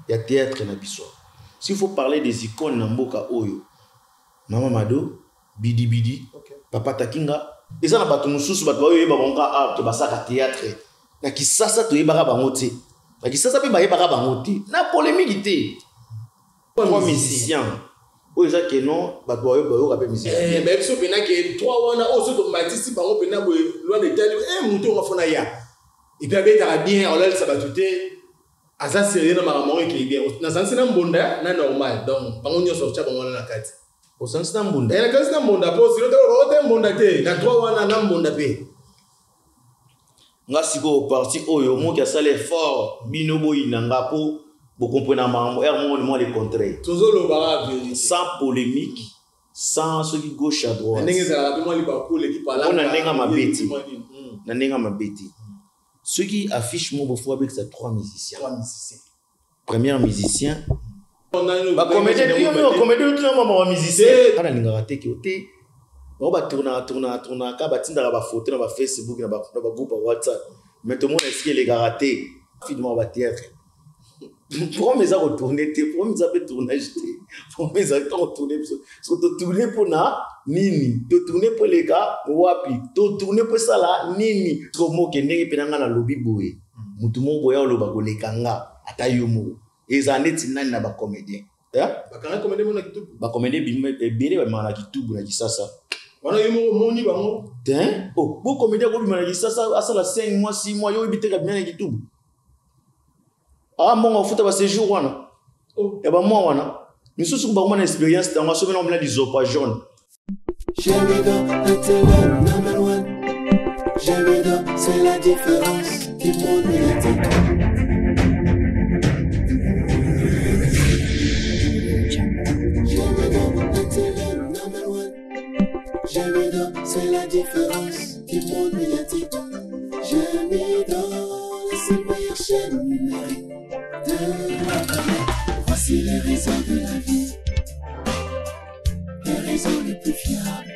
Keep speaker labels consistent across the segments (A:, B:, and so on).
A: il y a théâtre na biso. S'il faut parler des icônes na mboka oyo, Mama Mado, Bidi Bidi, Papa Takinga, et ça na bato mususu bato oyo yeba bonka art basaka théâtre. Na kisasa to yeba bango te. Na kisasa pe ba yeba bango te. Na polémique te. Trois musiciens. Oui, ça que non, bato oyo ba yo rappel musicien.
B: Mais biso pena que trois wana o so to matisi bango pena bo loin de tel muto ngafona ya. Et puis abeta bien on l'a ça batuté. Asa sérieux na makamoko qui bien. Na sansi na mbonda na normal. Donc bango nyo sortir bango na kati.
A: Au sens na mbonda.
B: Na kasi na mbonda po silo to te mbonda te. Na trois wana na mbonda pe.
A: Nga siko parti oyo mo ki asale fort binobo inanga po bo comprendre makambo moi le contraire.
B: Tozolo bara vérité.
A: Sans polémique, sans ce qui gauche à droite.
B: Ndenge za rapidement li ba cool qui parle.
A: On a nenga mabeti. Na nenga mabeti. Ceux qui affichent mon beau avec ces trois musiciens. Premier musicien. Ba comédie tout le monde musicien. Kana ninga raté ki oté. On va tourner ka batinda ba photo na ba Facebook na ba groupe WhatsApp. Mais tout le monde est-ce que les gars raté finalement va théâtre. Pour mes a retourner te pour mes a fait tournage te. Pour mes a retourner parce que tourner pour na nini, to tourner pour les gars wapi, to tourner pour ça là nini. Comme que ndenge penanga na lobby boy. Mutu mo boya loba ko lekanga atayomo. Ezaneti nani na ba comédien.
B: Ba kana comédien mo na kitubu. Ba
A: comédien bile ba mana kitubu na kisasa.
B: Wana yumo moni bango.
A: Hein? Oh, bo comédien ko bimana kisasa asala 5 mois 6 mois yo ibiteka bien na kitubu. Ah mon futa ba séjour wana. Oh, et ba moi wana. Misusu ba mon expérience dans so mena mena dizopa jaune.
C: Gémido, la télé number one. Gémido, c'est la différence qui monte médiatique. Gémido, la télé number one. Gémido, c'est la différence qui monte médiatique. Gémido, c'est la meilleure chaîne numérique de la planète. Voici les raisons de la vie. Les raisons les plus fiables.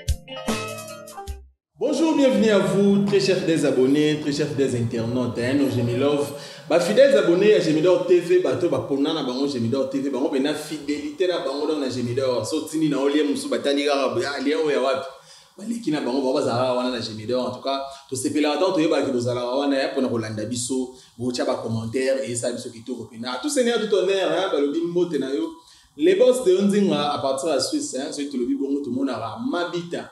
B: Bonjour, bienvenue à vous, très chers des abonnés, très chers des internautes, nos Gémilove. Fidèles abonnés à Gémidor TV, bato bakona na bango Gémidor TV, bango bena fidélité na bango dans Gémidor. Sotini na olie musu batani ga lien oya wapi. Baleki na bango baba zara wana na Gémidor. En tout cas, to sepela tant to yeba ki bozala wana ya pona kolanda biso, bocha ba commentaire et ça biso kitoko pena. Tout seigneur tout honneur, hein, balobi mbote na yo. Les boss de Nzinga à partir de la Suisse, hein, c'est tout le bongo tout le monde a mabita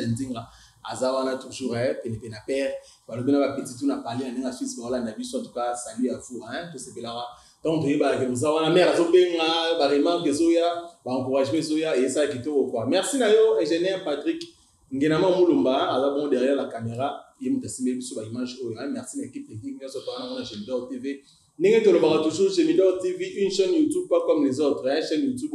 B: Nzinga. Azawana toujours pena père balobina ba petit tout na parler na Suisse ba Hollande biso en tout cas salut à vous hein tout ce belara donc to yeba ke zawana mère azo benga ba remarque zoya ba encouragement zoya et ça kitoko quoi. Merci na yo ingénieur Patrick Ngenama Mulumba aza bon derrière la caméra yemu tasimbe biso ba image oyo hein. Merci à l'équipe technique nous sommes na Gémidor TV ninge to lobaka toujours Gémidor TV une chaîne YouTube pas comme les autres hein chaîne YouTube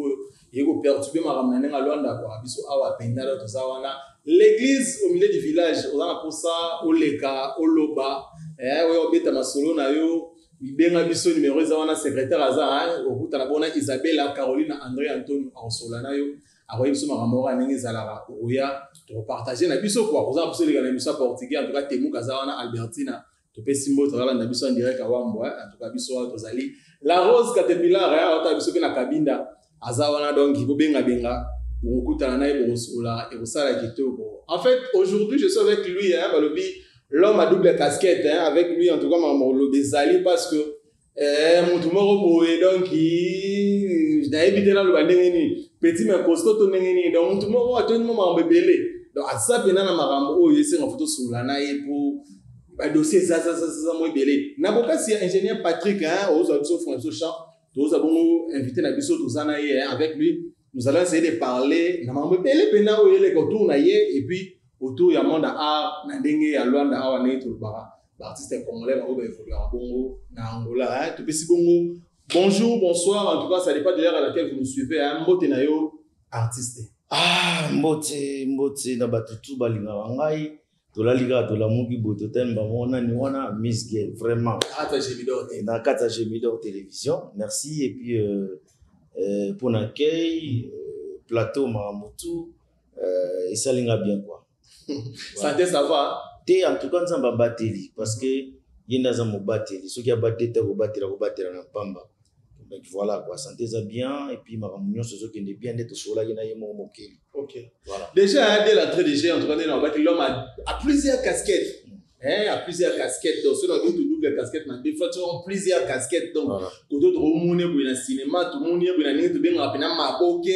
B: yego perturber ma ramena nga Luanda quoi biso awa pendala to zawana. L'église au milieu du village, on a pour ça, Oleka, Oloba, on beta masolo na yo, ibenga biso numéro zawana secrétaire aza, au bout na bona Isabella, Caroline, André, Antonio, Orsolana yo, aroye biso makamora ningi zalaba, oya, to partager na biso quoi, on a pour les gars na biso portugais, en tout cas Temu Kazawana, Albertina, to pe simbo to na biso en direct à Wambo, en tout cas biso to zali. La Rose Caterpillar, on ta biso na Kabinda, azawana donc il faut benga. En fait, aujourd'hui, je suis avec lui, hein, l'homme à double casquette, hein, avec lui, en tout cas, Mamolo Bezali, parce que mon tumoro donc il n'a évité là le petit mais costaud donc mon tumoro a tout le monde bébélé. Donc à ça, pendant la marambo, il s'est en photo sur la naïe pour dossier ça moi bébélé. N'importe si ingénieur Patrick, hein, aux autres François Champ, tous avons invité Nabiso Touzanaïe avec lui. Nous allons essayer de parler et puis autour du monde art, l'artiste congolais bonjour, bonsoir, en tout cas ça dépend de l'heure à laquelle vous nous suivez. Artiste.
A: Ah, mbote na batutu balinga wangai tola liga tola mugi boto temba mona ni wana Miss Girl vraiment. Na kata Gémidor télévision. Merci et puis pour l'accueil, plateau Mahamutu, et ça l'inga bien quoi.
B: Santé ça va?
A: T'es en tout cas ça va battre parce que il y a des gens qui battent, ceux qui battent t'es au battre na pamba. Donc voilà quoi, santé ça bien et puis ma réunion c'est ce qui est bien d'être sur là il y a
B: OK. Voilà. Déjà dès l'entrée de jeu entre l'homme a plusieurs casquettes. À plusieurs casquettes donc ceux qui ont double casquette mais des fois tu as plusieurs casquettes donc quand tu monde pour le cinéma tout le monde pour aller tout bien rapidement ma OK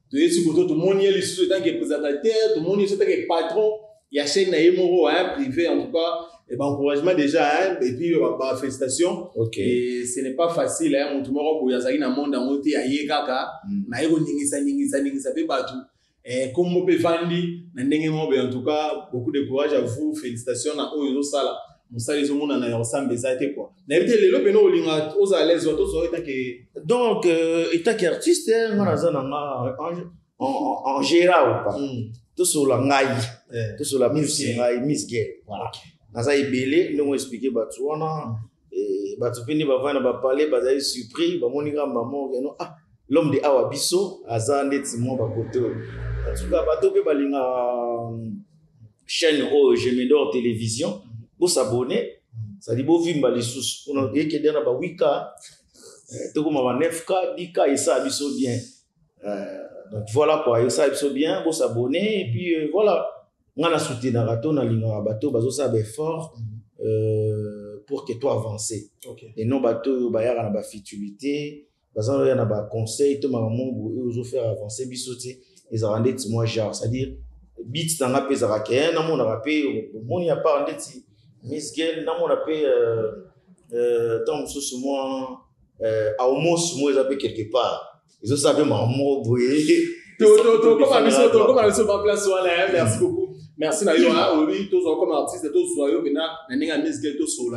B: tu es sur tout le monde il est tant que présentateur tout le monde est tant que patron il y a chaîne naïmoro privé en tout cas et ben encouragement déjà et puis félicitations. Et ce n'est pas facile mon tout monde pour yazaki na monde en côté aye kaka na ego ningisa pe batu. Et comme on peut vandi, en tout cas, beaucoup de courage à vous, félicitations à eux, aux sala. Mon salaire, tout le monde en a ensemble, ça a été quoi. N'habitez les lobes, nous, aux à l'aise,
A: donc, état qu'artiste, en général ou pas. Tout sur la ngaï, tout sur la musique, Miss Girl. Voilà. Naza ibele, nous expliquer Batouana, et Batoupini, Bavana, parler, Bazaï surpris, Bamoniga, maman, l'homme de Awabiso, Azande, Timon, Bakoto. En tout cas, bateau peut aller chaîne au Gemidor télévision pour s'abonner. Ça dit beau film les sous. On a dit que dans la 8K, tout comme 9K, 10K et ça abisso bien. Donc voilà quoi, et ça abisso bien pour s'abonner et puis voilà. On a soutenu dans raton, on a ligne à bateau, bateau ça fort pour que toi avancer. Et non bateau, bayar na ba futilité, bateau y en a ba conseil, tout maman pour eux faire avancer bisoté. Ils ont rendu moi genre, c'est-à-dire beats dans la pesa raké, na mon rappé, mon y a pas rendu Miss Girl, na mon rappé tant sous moi à au moins moi ils quelque part. Ils ont savé maman boyer.
B: Comment place merci beaucoup. Merci na yo oui tous comme artiste tous soyeux maintenant na Miss Girl tous solo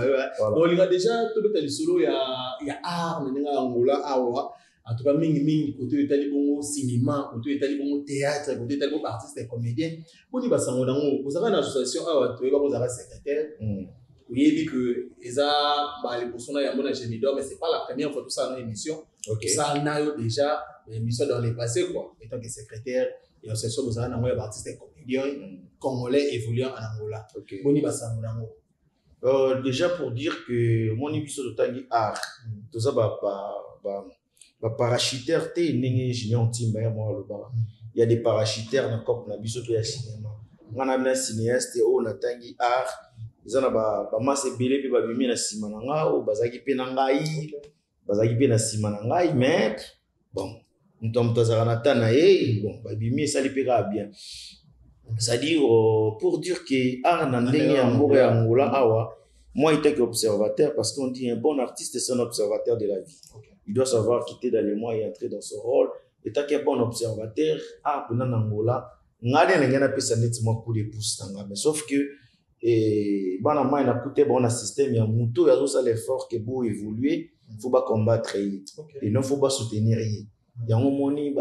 B: donc il a déjà tout le solo il y a art na Angola awa. En tout cas, mingi côté état bon cinéma, côté état bon théâtre, côté état bon artiste et comédien. Pour dire ça vous avez une association vous avez secrétaire. Vous avez dit que les personnes y a mon Gemidor mais c'est pas la première fois tout ça dans l'émission. Ça on a déjà l'émission dans le passé quoi. Étant que secrétaire et association vous avez un artiste et comédien congolais évoluant en Angola. Pour dire ça
A: déjà pour dire que mon émission de Tangi art tout ça parachutaire te ningi junior timba ya moi le bas il y a des parachutaires dans cop na biso ya cinéma on a un cinéaste au na tangi art ils en a ba masse belé pe ba bimi na sima na nga o bazaki pe na ngai bazaki pe na sima na ngai mais bon ntom tozara na tana bon ba bimi ça li pe ga bien c'est-à-dire pour dire que art na ndenge ya mboro ya Angola awa moi j'étais observateur parce qu'on dit un bon artiste c'est un observateur de la vie. Il doit savoir quitter dans les mois et entrer dans son rôle. Et tant qu'un bon observateur, pendant Angola, on a des coup de pouce. Mais sauf que, il a coûté bon système, il y a un il y a tout l'effort qui est beau évoluer, il ne faut pas combattre, et non, il ne faut pas soutenir. Il y a un moment, il y a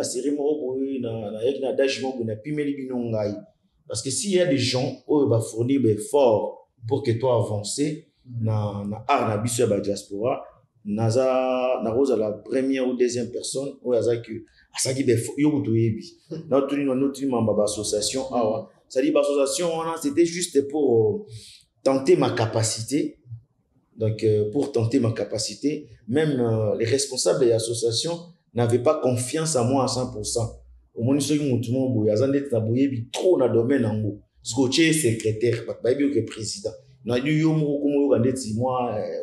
A: parce que s'il y a des gens qui vont fournir des efforts pour que toi avances, dans la diaspora, naza na rosa la première ou deuxième personne ou azaki asaki be yo kutoyebi notre membre d'association awa ça dit l'association c'était juste pour tenter ma capacité donc pour tenter ma capacité même les responsables de l'association n'avaient pas confiance en moi à 100%. Au moins ceux qui m'ont boye azande na boyebi trop na domaine ngo scotché secrétaire pas bien que président. Non,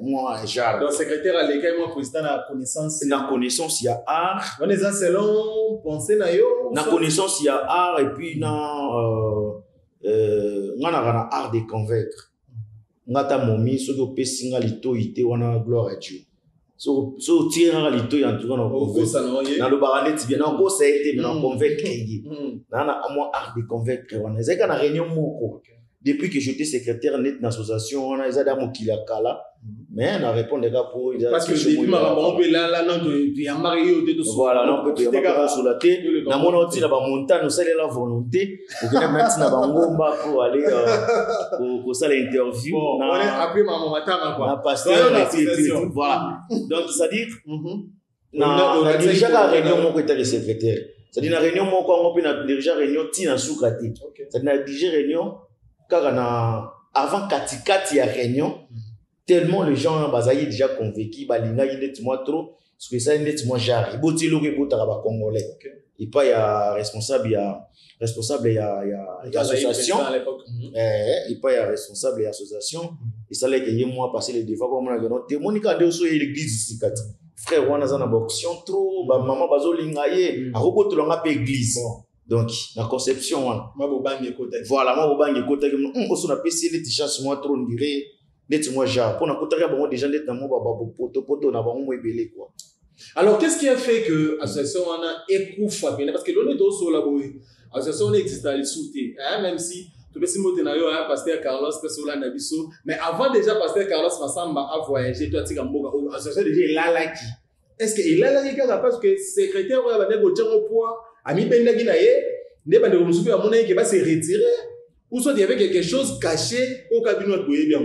A: moi, genre.
B: Donc, secrétaire à l'école, moi, président, la connaissance.
A: La connaissance, il y a art.
B: On est selon pensée,
A: la connaissance, il y a art, et puis, on a art de convaincre. On a momi, ce que peut singa lito, on a gloire à Dieu. So, tire lito, en tout cas, dans le baranet, bien, en gros, ça a été, mais on convaincre. On a art de convaincre. C'est qu'on a réunion, depuis que j'étais secrétaire net dans l'association, on a des gens qui la kala, mais on a répondu des gars pour.
B: Parce que depuis on peut là, non, il y a marié au détour.
A: Voilà, non, on peut pas sur la tête. Dans mon outil, là-bas, montagne, nous allons la volonté. Pour que nous mettions dans Bangomba pour aller pour ça l'interview.
B: On est après maman matin, quoi.
A: On a passé voilà. Donc, c'est-à-dire, on a déjà la réunion, mon côté de secrétaire. C'est-à-dire, la réunion, mon côté, on a déjà réunion, tina soukati. C'est-à-dire, on a déjà réunion. Car avant Katikati à réunion, tellement les gens basaï déjà convaincus, balinga il est trop, parce que ça net moi jari boti lo ke bota ba congolais et pas il y a responsable il y a association et pas il y a responsable et association et ça là que moi passer les défauts comme on a dit non témonika de so l'église sikati frère wana za na boction trop ba maman bazolinga ye akoboto longa pe église donc la conception wana voilà moi bobangi kota ke on so na pesi les t-shirts moi trop ndirer net moi ja pour na kota ka bon déjà net na mo ba poto na ba mo ebele quoi.
B: Alors, qu'est-ce qui a fait que l'association a écoufa bien parce que l'on est aussi là l'association existe à l'issouté même si tu peux si monter na yo pasteur Carlos personne na biso mais avant déjà pasteur Carlos Massamba a voyagé toi tika mboka l'association déjà là qui est-ce que il a là qui parce que secrétaire va venir au tchango poids ami benda ki na ye ne ba de musufi amona ki va se retirer ou soit il y avait quelque chose caché au cabinet de boyer bien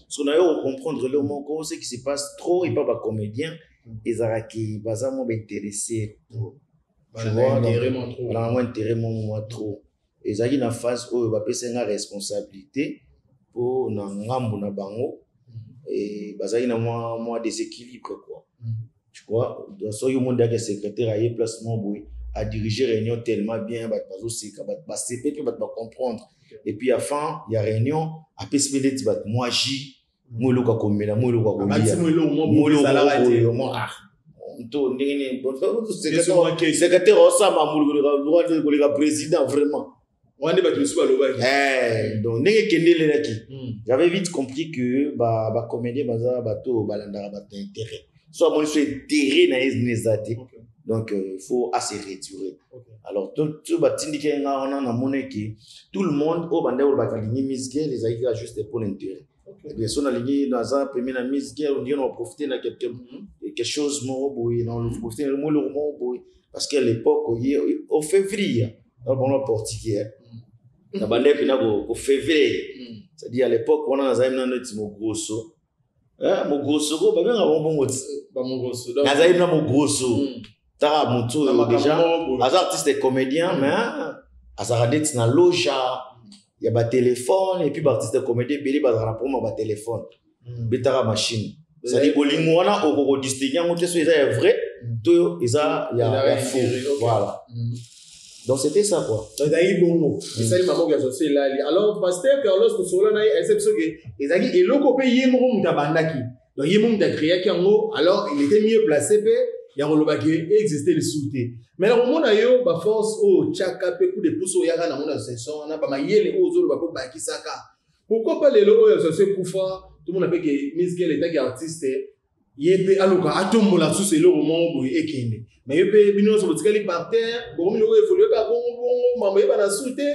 A: ce qu'on a eu comprendre le moment ce qui se passe trop et pas ba comédien ils araki bazamo intéressé intérêt moi trop ils a une phase où va passer une responsabilité pour na ngambu na bango et bazali na moi déséquilibre quoi tu vois dans ce monde que secrétaire a eu placement boy à diriger réunion tellement bien bazo sika ba CP que ba comprendre et puis à fin il y a réunion après ce minute moi j moi ka komela moi ka komela moi to ndenge secrétaire osama mulu ka président vraiment
B: on est battu sur le bas
A: donc ndenge kendele laki j'avais vite compris que ba comédien baza bato balanda ba intérêt soit moi je suis intérêt na ezati donc il faut assez retirer alors tout ba tindike nga on a moneki tout le monde au bande au bakalingi misgel les aïga juste pour l'intérêt bien sûr, on a ligné dans un premier la mise guerre, on dit on a profité de quelque chose more boy, on a profité de more boy parce qu'à l'époque au février, on a portugais, on a bandé au février, c'est-à-dire à l'époque on a zaïm dans notre mogrosso, mogrosso, bah bien avant bon mot, na zaïm na mogrosso, tara moto déjà, as artiste et comédien, mais as artiste na loja. Il y a des téléphones et puis les artistes comédiens belé bazara pour moi des téléphones betara machine ça dit bolingo wana au distinguer monter sur ça est vrai tout ça il y a faux voilà donc c'était ça quoi
B: donc daï bongo ça il maman qui associé là alors pasteur Carlos Kosola na exception que ezaki eloko pe yemo mutabandaki donc yemo mutakria ki ngo alors il était mieux placé pe ya kolobaki existait le souté mais là au monde ayo ba force au chaka pe coup de pouce au yaka na mona session na ba mayele o zolo ba ko ba kisaka pourquoi pas les logo ya se kufa tout le monde appelle que Miss Girl est artiste yebe aluka atombola sous ce logo mo ekende mais yebe bino so botikali par terre bo mi logo évoluer ka bon mama yeba na souté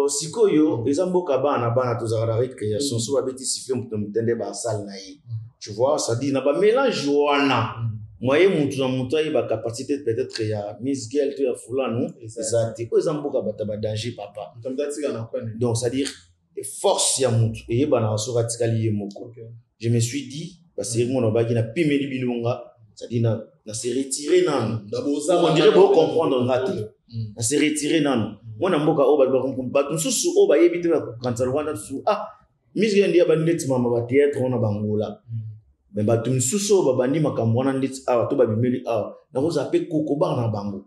A: sikoyo ezamboka bana tozara récréation so ba beti siffler mutende ba salle na yi tu vois ça dit na ba mélange wana moyen mutu ayi ba capacité peut-être ya Miss Girl to ya fulano ezati ko ezamboka bataba danger papa donc ça dire force ya mutu et bana soka tikali yemoko je me suis dit parce que mon obaki na pimeli bilonga ça dit na se retirer nan on dirait pour comprendre raté na se retirer nan mona mboka o ba comprendre ba nsusu o ba yebite ba kantsala wana su Miss Girl ndia ba net mama ba théâtre ona bangola mais ba nsusu ba bandi makambo wana net to ba bimeli na ko zape kokoba na bango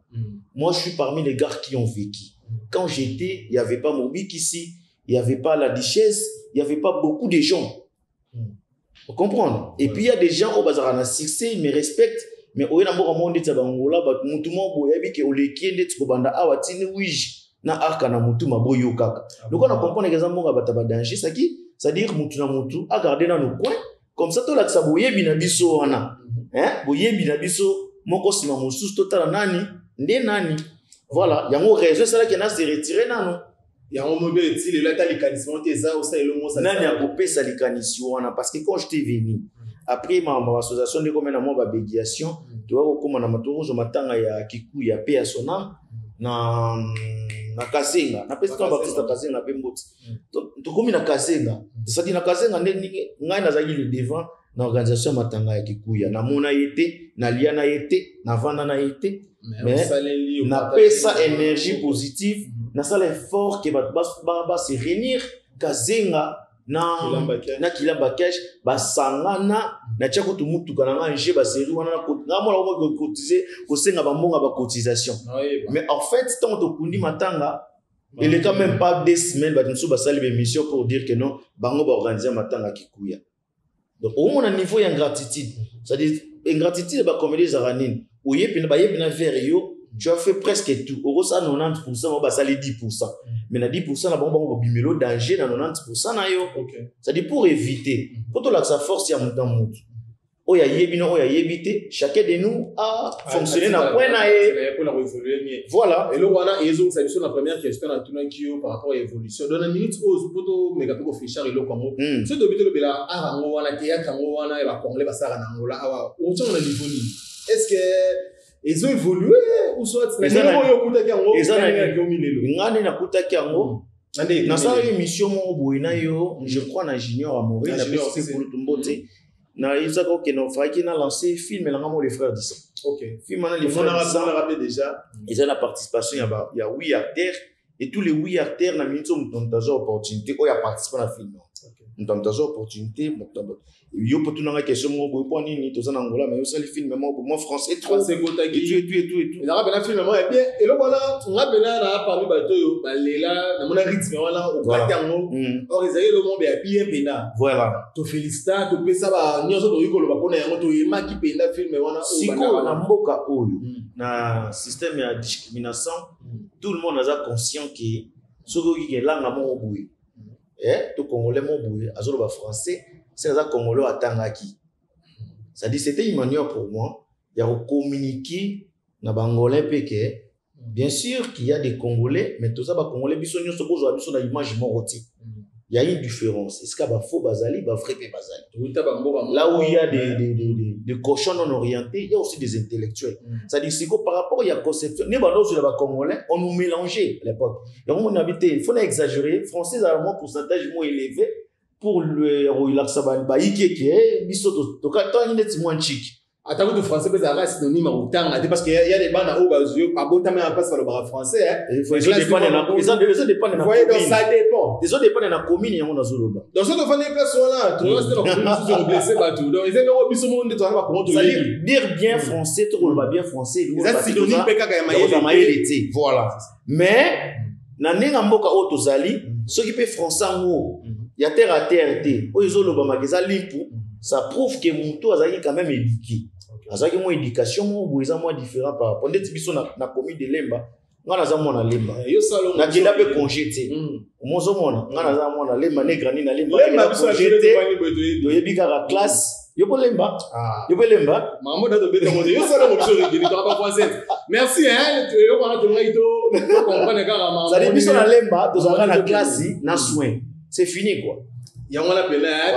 A: moi je suis parmi les gars qui ont vécu quand j'étais il y avait pas Mobik ici il y avait pas la Duchesse il y avait pas beaucoup de gens vous comprenez et puis il y a des gens au bazar na succès ils me respectent mais au na mboka monde tsa bangola ba mutu mo boya bike oleki ndeti ko banda awatini wiji na arka na mutu maboyo kaka donc on a comprendre que zamboka bataba danger ça qui ça dire mutu na mutu a garder dans nos coins comme ça to la sa boye bina biso wana boye bina biso moko sima mosusu totala nani nde nani voilà yango raison ça là qui na se retirer nano
B: yango mobile ti le lata likanisement teza ou ça elongo ça
A: nani a popé sa likanisio wana parce que quand j'étais venu après ma association de comme na mo ba médiation tu vois comme na matoro zo matanga ya kiku ya pe ya sona na kasenga na pesa ba artiste kasenga pe mboti to komi na kasenga ça dit na kasenga ngai na zaki le devant na organisation matanga ya kikuya na mona yete na liana yete na vana na yete mais na pesa énergie positive na ça l'effort que ba se réunir kasenga na Kilamba Cash basangana na tchako to mutuka na nganje ba série wana na mona ko cotiser ko senga ba mbonga ba cotisation mais en fait tant to kundi matanga il est quand même pas 2 semaines ba tnso ba sali be mission pour dire que non bango ba organiser matanga kikuya donc au moins niveau ya ingratitude ça dit ingratitude ba comédie zaranine oyebi na ba yebi na vers yo tu as fait presque tout. Au ça 90%, on va saler 10%. Mais na 10% na bon bimelo danger na 90% na yo. Ça dit pour éviter. Pour tout là sa force ya montant monte. O ya yebino o ya yebité, chacun de nous a fonctionné na point na e
B: pour la évoluer.
A: Voilà.
B: Et là wana ezo ça sur la première question na tuna kio par rapport à l'évolution. Dans la minute pose poto mega ko fichar ilo comme. Ce dobito le bela arango wana théâtre ngo wana e ba congolais ba sara na ngola awa. O tona niveau ni. Est-ce que ils ont évolué ou soit ils
A: na ça émission mo boina yo je crois na junior amoré na PC pour tout mbote na isa ko que non faki na lancer film la ngamo les frères disa film na les frères
B: on a rappelé déjà
A: ils ont la participation il y a 8 acteurs et tous les 8 acteurs na minute mtontazo opportunité o ya participer na film mtontazo opportunité yo pour tout na question mo boy pour nini to sana ngola mais yo sali film moi français trop
B: c'est tout
A: et
B: là ben film moi bien et là voilà on a bena na parmi bato yo balela na mona rythme wala au katango or ezali le monde bien pena
A: voilà
B: to félicita to pesa ba nyoso to yiko lo ba pona yango to yemaki penda film wana
A: siko na mboka oyo na système ya discrimination tout le monde a conscient que soko ki langa mo boy to congolais mo boy azolo ba français c'est ça congolais atangaki ça dit c'était une manière pour moi il y a communiquer na bangolais peke bien sûr qu'il y a des congolais mais tout ça ba congolais biso nyonso ko zo biso na image moroti il y a une différence est-ce que ba faux bazali ba vrai pe bazali là où il y a des cochons non orientés il y a aussi des intellectuels ça dit c'est que par rapport il y a conception ne ba sur ba congolais on nous mélangeait à l'époque et on habité il faut pas exagérer français a un pourcentage moins élevé pour le relaxable ba ikeke biso to ka to ni moins chic
B: attends que français peut être synonyme au temps parce qu'il y a des bandes au bazio pas bon même pas sur le bar français
A: il faut dépend de dépend de
B: voyez donc ça dépend
A: les autres dépend de la commune yango na zoloba
B: donc ça doit faire place là tout reste dans le blessé pas tout donc ils aiment biso monde to ba comment
A: dire bien français to le bien français
B: ça synonyme peka
A: ya maïlité voilà mais na ninga mboka o tozali ceux qui peut français ngo ya terre à terre té o izoloba mageza limpu ça prouve que Mouto a quand même éduqué. Azaki mo éducation mo boisa mo différent par rapport ndeti biso na commune de Lemba ngana za mona Lemba
B: yo salon
A: na kenda pe congété mozo mona ngana za mona Lemba ne grani na Lemba
B: biso congété
A: do yebika la classe yo po Lemba yo po Lemba
B: maman da beta mo yo salon mo biso régulier to pas français merci hein yo kana to ngai to comprendre ka maman
A: ça dit biso na Lemba to za na classe na soin c'est fini quoi
B: il y a on l'appelle hein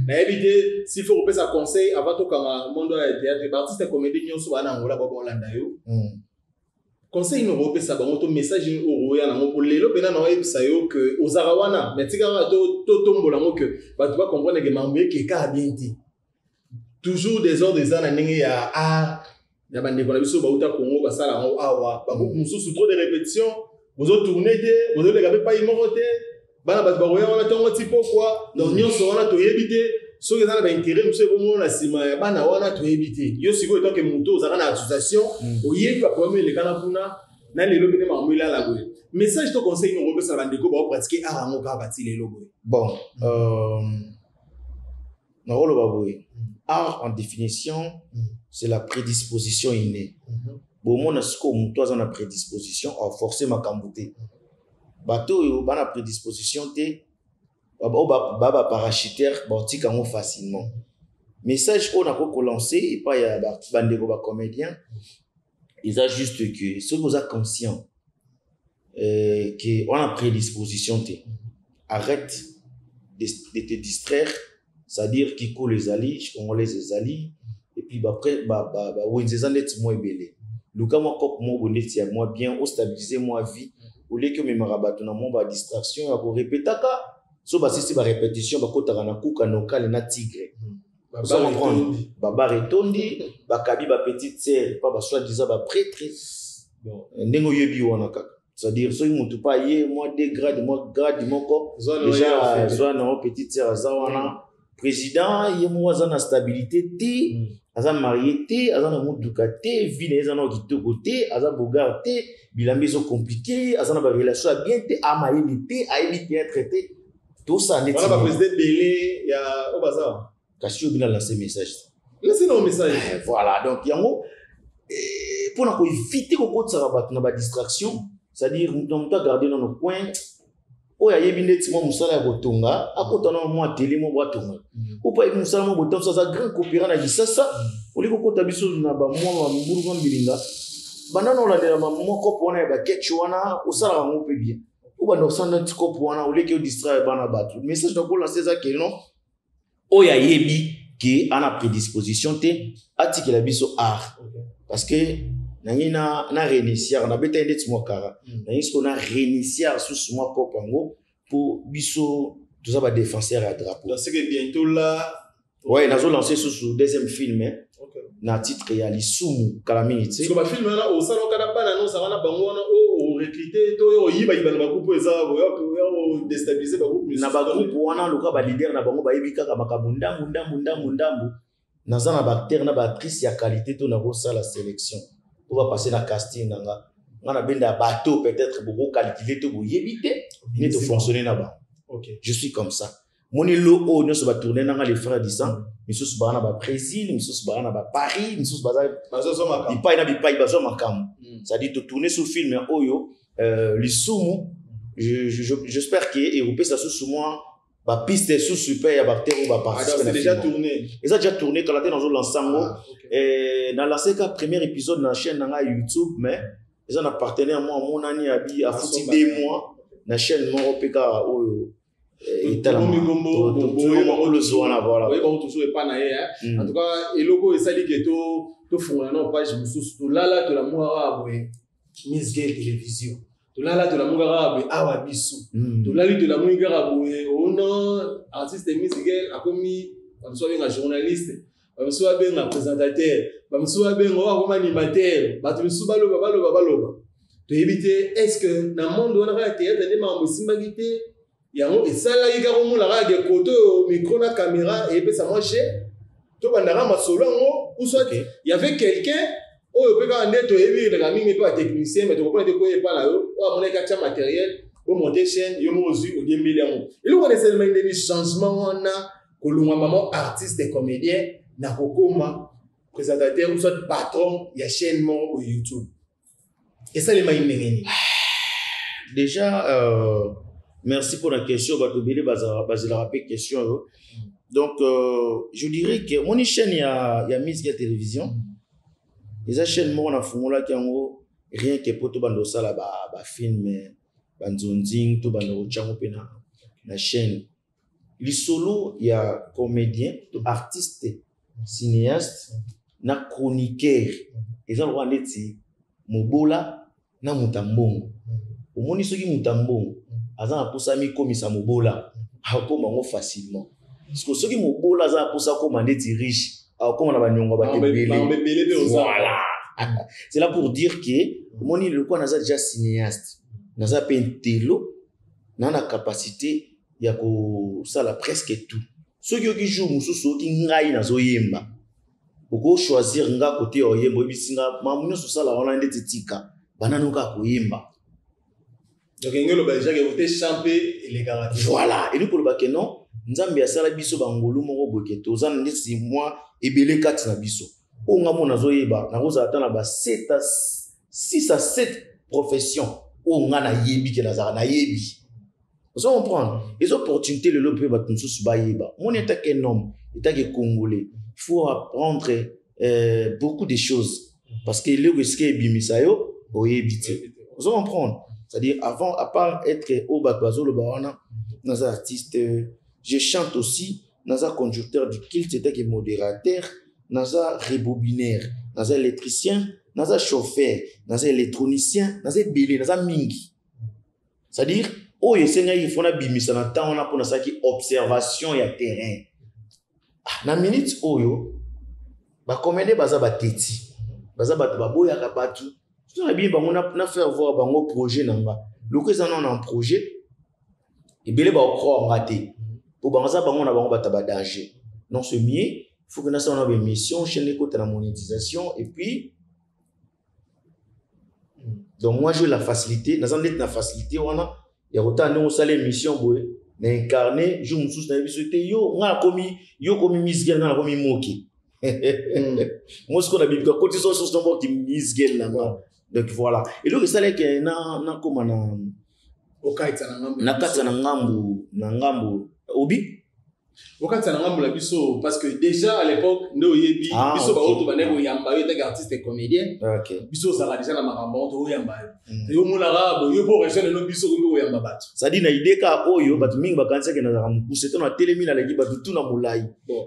B: na éviter s'il faut repasser un conseil avant tout quand monde de théâtre artiste comédien nyonso bana ngola ba bolanda yo conseil no repasser ba moto message au roya na mo pour lelo pena na ebisa yo que ozarawana mais tika to tombola mo que ba tu vas comprendre que mambe ke ka bien ti toujours des ordres des ana ndenge ya ya bande ko na biso ba uta Congo ba sala ngo awa ba mususu trop de répétitions vous tourner te vous le gabe pas imoroté bana bat ba roya wana tongo tipo quoi donc nyonso wana to yebite so que ça ba intérêt monsieur bon na sima bana wana to yebite yo siko eto ke muto za na association oyebi ba premier le kana kuna na lelo bene ma mwila la boye message to conseil no robesa bande ko ba pratiquer arango ka bati lelo boye
A: bon na rolo ba boye art en définition c'est la prédisposition innée bon mon asko muto za na prédisposition a forcer ma kambuté bateau yo bana prédisposition té baba parachutaire bortika ngo facilement message qu'on a ko lancer et pas ya bandeko ba comédien ils a juste que ceux qui sont conscients que on a prédisposition té arrête de te distraire c'est-à-dire qui coule les alliés congolais les alliés et puis après wenzeza net moi belé luka moi kop moi boneti ya moi bien au stabiliser moi vie au lieu que me marabato na mon ba distraction ya ko répéter ka so ba sisi ba répétition ba kotaka na kuka nokale na tigre ça comprendre baba retondi ba kabi ba petite sœur pas ba soit disant ba prêtre bon ndengo yebi wana kaka c'est-à-dire soki mutu pa ye moi grade moko déjà soit na petite sœur azawana président ye mo za na stabilité te aza marié te aza na mutuka te vie na ezana kitoko te aza bogar te bilambi zo compliqué aza na ba relation bien te amayebi te ayebi bien traité tout ça net
B: voilà ba président belé ya obaza
A: kasi obina lancer message
B: laissez nos messages
A: voilà donc yango pour na ko éviter ko kotsa ba na ba distraction c'est-à-dire nous doit garder dans nos coins oya yebi ndeti mo musala ya botonga akotana mo télé mo botonga ou pas musala mo botonga ça grand coopérant na bisasa oliko kota biso na ba mo mburu ko mbilinga banana la de la moko pona ba ketchwana osala ngo pe bien ou ba no sanda tiko pona oleke distraire bana batu message donc la cesa que non oya yebi qui a la prédisposition te atiki la biso art parce que na réinitier na beta ndeti mo kara na isko na réinitier sous moi kopango pour biso tout ça ba défenseur à drapeau
B: c'est que bientôt là
A: ouais nazo lancer sous deuxième film na titre ya lisumu kalamini tu
B: sais comme film là au salon kada bana non ça wana bango wana o recruter to o yiba ba groupe eza o déstabiliser ba groupe
A: na ba groupe wana loka ba leader na bango ba yebika ka makabunda ndambu na za na ba acteur na ba actrice ya qualité to na rosa la sélection on va passer la casting on a bien bateau peut-être beaucoup calculer to yebité ni to fonctionner là-bas.
B: OK,
A: je suis comme ça moni lo o ne se va tourner dans les frères disant misus bana ba Brésil misus bana ba Paris misus baza bipai bazo makam ça dit de tourner sur film oyo lisumu j'espère que Europe ça sous moi ba piste sous super ya ba terre ba participer
B: c'est déjà tourné
A: et ça déjà tourné quand la tête dans l'ensemble et dans la séquence premier épisode dans la chaîne dans YouTube mais ils ont un partenaire moi mon ami abi a foutu 2 mois na chaîne mon opeka oyo
B: en tout cas eloko esali ke to fungana na page mususu to lala to la muara boye Miss Gay télévision to lala to la muara boye awa bisu to lali to la muara boye ono artiste Miss Gay akomi bamso benga journaliste bamso benga présentateur bamso benga wa animateur batu bisu baloba to éviter est-ce que na monde on a théâtre de mambo simbagité yango esala yika komula ka de côté micro na caméra et puis ça marche to bandara masolo ngo ou soit il y avait quelqu'un oyo pe ka ndeto ebi de mingi pe technicien mais to ko te ko e pa la yo o amona ka tia matériel pour monter chaîne yo mo ozu o diembele yango il ko ne seulement des changements on a ko lunga maman artiste et comédien na kokoma présentateur ou soit patron ya chaîne mo au YouTube et ça les maïmengeni
A: déjà merci pour la question. Donc, je dirais que mon chaîne, il y a Miss Gay Télévision. Les chaînes, moi, on a fait qui ont rien que pour tout le monde, ça, film, banzonzing, tout le monde, la chaîne. Les solos, il y a comédien, artiste, cinéaste, na chroniqueur. Ils ont le dit, Mobola, na Mutambongo. Au moins, ceux qui Mutambongo. Azan aposami komisa mobola akoma ngo facilement parce que ceux qui mobola za aposa koma ndeti riche akoma na banyonga ba tebele voilà c'est là pour dire que moni le quoi naza déjà cinéaste naza pentelo na capacité ya ko sala presque tout ceux qui jouent mususu ki ngai nazo yemba oko choisir nga côté oyembo bisinga mamunyo so sala wana ndeti tika bananoka ko yemba.
B: Donc ngelo ba déjà que vous champer les garanties
A: voilà et nous pour le bac non nzambe ya sala biso bangolu moko boketo zana ndesi moi ebele kati na biso o ngamo nazo yeba na koza atana ba 6 à 7 professions o ngana yebi ke nazara na yebi vous comprenez les opportunités le lope ba tunsu ba yeba mon état qu'un homme état que congolais il faut apprendre beaucoup de choses parce que le risque bimisayo o yebite vous comprenez. C'est-à-dire, avant, à part être au Bakwazo, le Bawana, dans un artiste, je chante aussi, dans un conducteur du kilt, c'était que modérateur, dans un rebobinaire, dans un électricien, dans un chauffeur, dans un électronicien, dans un billet, dans un mingi. C'est-à-dire, oh, il faut que bimisa na temps, on a pour ça qui observation et terrain. Na minute, oh, yo, ba commandé baza ba teti, baza ba boya ka batu. On a bien faire voir un projet. Le que ça a un projet, et bien, on croit raté. Pour ça, on a un danger. Non, c'est mieux. Il faut que nous ayons une mission, chaîne de la monétisation, et puis. Donc, moi, j'ai la facilité. Nous avons la facilité. Il y a autant de salaire mission pour incarner. Je me souviens de ce yo, on a commis misguel, on a commis moqué. Moi, ce qu'on a dit, quand ils sont sur ce bord qui misguel là. Donc voilà. Et donc, ça, c'est que na comme na kata na ngambu obi.
B: Wakati na ngambu la biso parce que déjà à l'époque ndo yebi biso ba auto baneko yamba yo tak artiste et comédien.
A: OK.
B: Biso ça déjà na makambo to yamba. Yo mona rabo yo pour rejoindre no biso ko yamba bato.
A: Ça dit na idée ka oyo bato mingi bakanisa ke na za mpusse to na telemi na legi bato tout na mulai.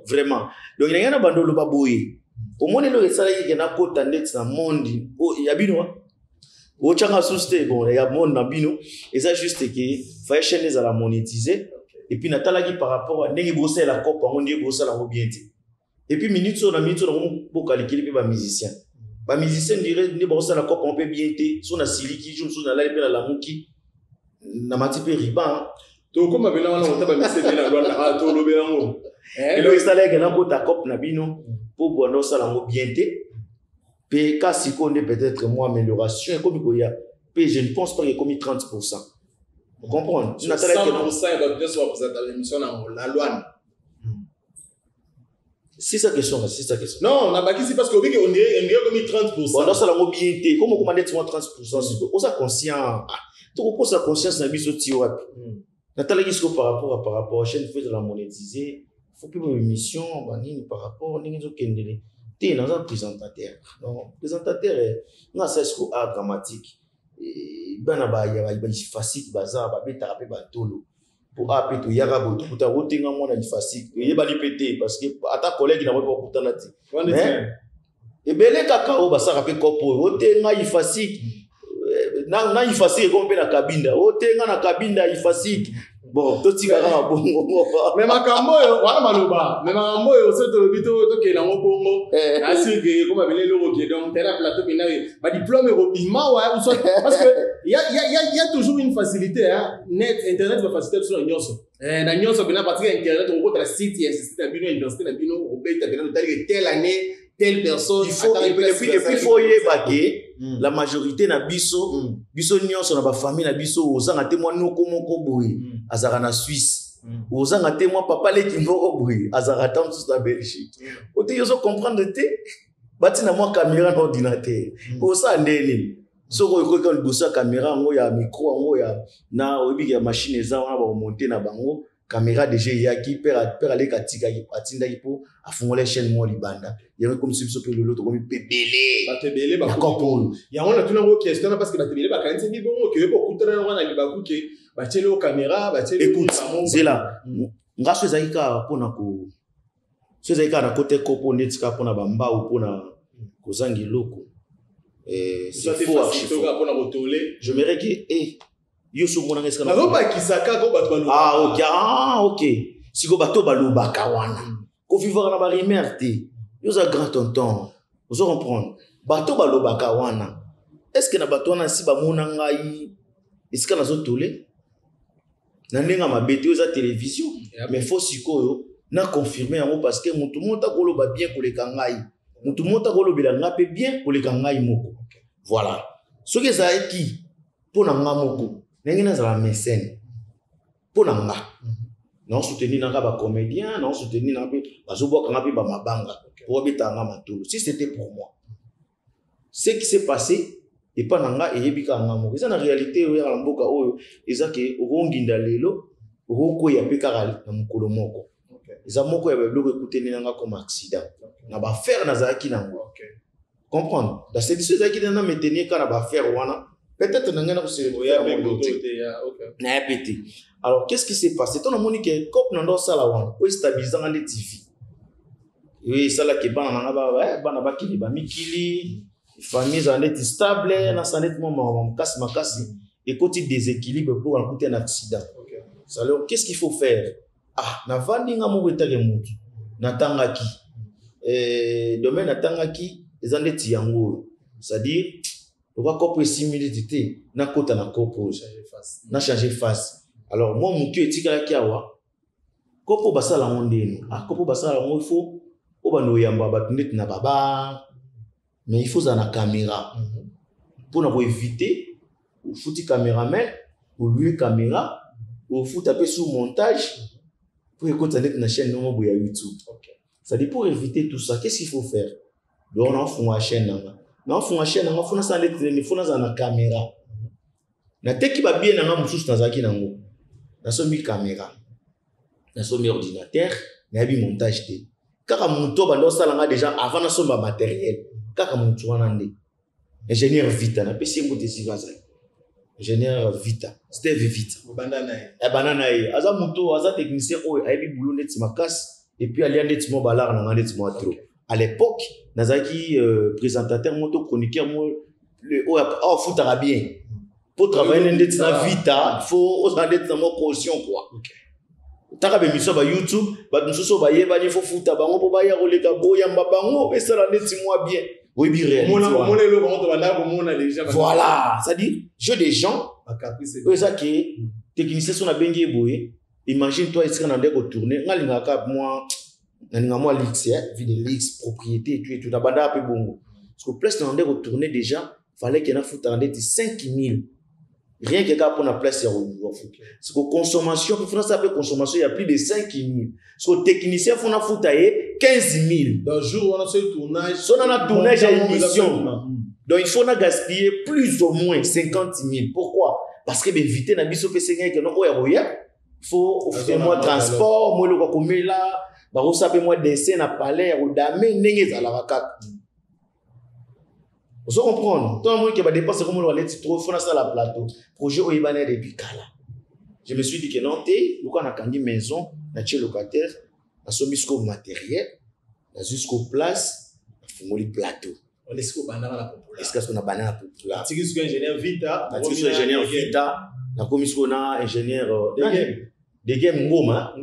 A: Vraiment. Donc il y a na bandolo baboye. Au moins le ça yi ke na kota net na monde. Oh ya bino. O changa souste bon il y a monde na bino et ça juste que fa chaîne les à la monétiser. Et puis natala qui par rapport à nengi bosser la cop on dit bosser la bien. Et puis minute sur on pour calculer ba musicien dirait ni bosser la cop on peut bien té sur na siliki joue sur na la muki na mati pe riban
B: to comme abela wana on ta ba mise na loi na to lobe yango
A: et le installer que na ko ta cop na bino pour bono ça la bien té pe ka si qu'on est peut-être moins amélioration comme il y a pe je ne pense pas qu'il y a comme 30%. Vous comprenez?
B: 100% il va bien se représenter à l'émission dans la loi.
A: C'est sa question, c'est sa question.
B: Non, on a pas ici parce qu'on dirait comme 30%.
A: Bon, dans ça la mobilité, comment commander 30%? On a conscient. Tu reposes la conscience dans biso ti wapi. Natala kisko par rapport à chaîne fait de la monétiser, faut plus une émission banini par rapport ningi zo kendele. T'es dans un présentateur. Non, présentateur na ça c'est art dramatique. Bana ba ya ba facile bazar ba beta pe ba tolo pour apé to yara bo to ta rotinga mona facile ye ba lipete parce que ata collègue na mo ba kutana ti e bele kaka o ba saka pe kopo rotinga facile na facile ko pe na kabinda rotinga na kabinda facile bon to tika ka bongo
B: mais makambo yo wana maloba mais makambo yo so to bito to ke na ngo bongo asi ke ko ba bele loko ke donc terra plateau bina ba diplôme robima wa ou so parce que il y a toujours une facilité hein net internet va faciliter sur nyonso na nyonso bina parce que internet on ko tra site ya site na bino université na bino o beta bina telle année telle personne
A: et puis faut y baquer la majorité na biso nyonso na ba famille na biso ozanga témoin noko moko boye azara na Suisse ozanga témoin papa leki moko boye azara tam tous na Belgique ote yoso comprendre te bati na moi caméra na ordinateur pour ça ndeni soko ko ka libosa caméra ngo ya micro ngo ya na obi ya machine eza wana ba monter na bango caméra déjà yaki père aller katika ki atinda ki po afungola chaîne mo libanda yako comme si biso pe lolo to comme pebele
B: ba tebele ba ko ya on a tout na question parce que ba tebele ba kanisi ni bon que ko kutana wana libaku ke ba telo caméra ba telo
A: écoute c'est là ngaso ezalika pona ko so ezalika na côté kopo netika pona bamba ou pona kozangi loko
B: c'est faux pona rotolé
A: je me regarde yo so mona ngeska
B: na ba kisaka ko ba
A: twa OK si ko bato baloba kawana ko vivre na ba rimerte yo za grand tonton vous comprendre bato baloba kawana est-ce que na bato wana si ba mona ngai iska na zo tolé na ndenga mabete yo za télévision mais faut sikoyo na confirmer yango parce que mutu monta ko loba bien ko le kangai mutu monta ko lobela ngape bien ko le kangai moko voilà ce que ça est qui pour na ngamoko nengina za mécène pour na nga non soutenir na ba comédien non soutenir na pe bazoboka ngapi ba mabanga pour bitanga matulu si c'était pour moi ce qui s'est passé et pas nanga et yebika ngamo ça na réalité yo ya mboka oyo ezake okonginda lelo okoko ya pekara na mukolo moko eza moko ya biloko ekuteni nanga comme accident na ba faire na zaki nango comprendre la séduction zaki na maintenir kana ba faire wana peut-être nanga na se na pété alors qu'est-ce qui s'est passé ton amoni que cop na ndo sala wana o stabiliser ngande TV oui sala ke bana nanga bana bakili ba mikili famille zandet stable na sandet moment makasi et côté déséquilibre pour écouter un accident alors qu'est-ce qu'il faut faire na vandinga mo betake mutu natangaki domaine natangaki zandet yango c'est-à-dire Pourquoi copo est similité? Na kota na copo. Na changer face. Alors, moi, mon cœur est tika kiawa. Copo basa la monde. Ah, copo basa la monde, il faut. Oba no yamba batundet na baba. Mais il faut ça na caméra. Pour nous éviter, ou foutre caméraman, ou lui caméra, ou faut taper sous montage. Pour écouter na chaîne non boya YouTube. Ça dit pour éviter tout ça, qu'est-ce qu'il faut faire? Donc on fait une chaîne là. On fait une chaîne là, on fait ça les faut na caméra. Na teki ba bien na mususu tazaki nango. Na so mi caméra. Na so mi ordinateur, na bi montage té. Kaka muto bando sala déjà avant na so ba matériel. Kaka muto wana ndé. Ingénieur Vita na pesi mbote sivaza. Ingénieur Vita, Steve Vita.
B: Banana.
A: Banana. Aza muto, aza technicien o aibi boulot net makas et puis ali net mo balar na net mo trop. À l'époque, nazaki présentateur moto chroniqueur mo le o foot arabien. Pour travailler net na Vita, faut osa net na mo caution quoi. Taka be miso ba YouTube, ba nsuso ba yeba ni faut foot bango po ba ya roleka boya mbabango et ça la net mo bien. Oui, bien voilà, c'est-à-dire, jeu des gens, c'est qui technicien sont à bengi boye. Imagine-toi, il serait en train de tourner. Moi, l'X, ville l'X, propriété, et tout, d'abord, un peu bon. Parce que plus on a retourné déjà, fallait qu'il y ait un foot en de 5 000. Rien que pour la place, c'est que consommation, pour faire ça, consommation, il y a plus de 5 000. Parce que technicien, il faut un foot 15 000.
B: Dans le jour où on a ce tournage,
A: on a tournage à émission. Donc il faut gaspiller plus ou moins 50 000. Pourquoi? Parce que éviter na biso pe senga que non il faut offrir moi transport, moi le comme là, ba ko sape moi dessin na palais ou damé ndenge za la kaka. Vous comprenez? Tant moi que ba dépenser comme on va aller trop faut na ça la plateau. Projet oyibana depuis kala. Je me suis dit que non té, nous on a kandi maison, na chez locataire. Jusqu'au matériel, jusqu'aux places, il faut le plateau.
B: On est jusqu'au banana la populaire.
A: Est-ce qu'on a banana la populaire?
B: Tu es ingénieur Vita.
A: Tu es ingénieur Vita. La commission a ingénieur de game Ngoma.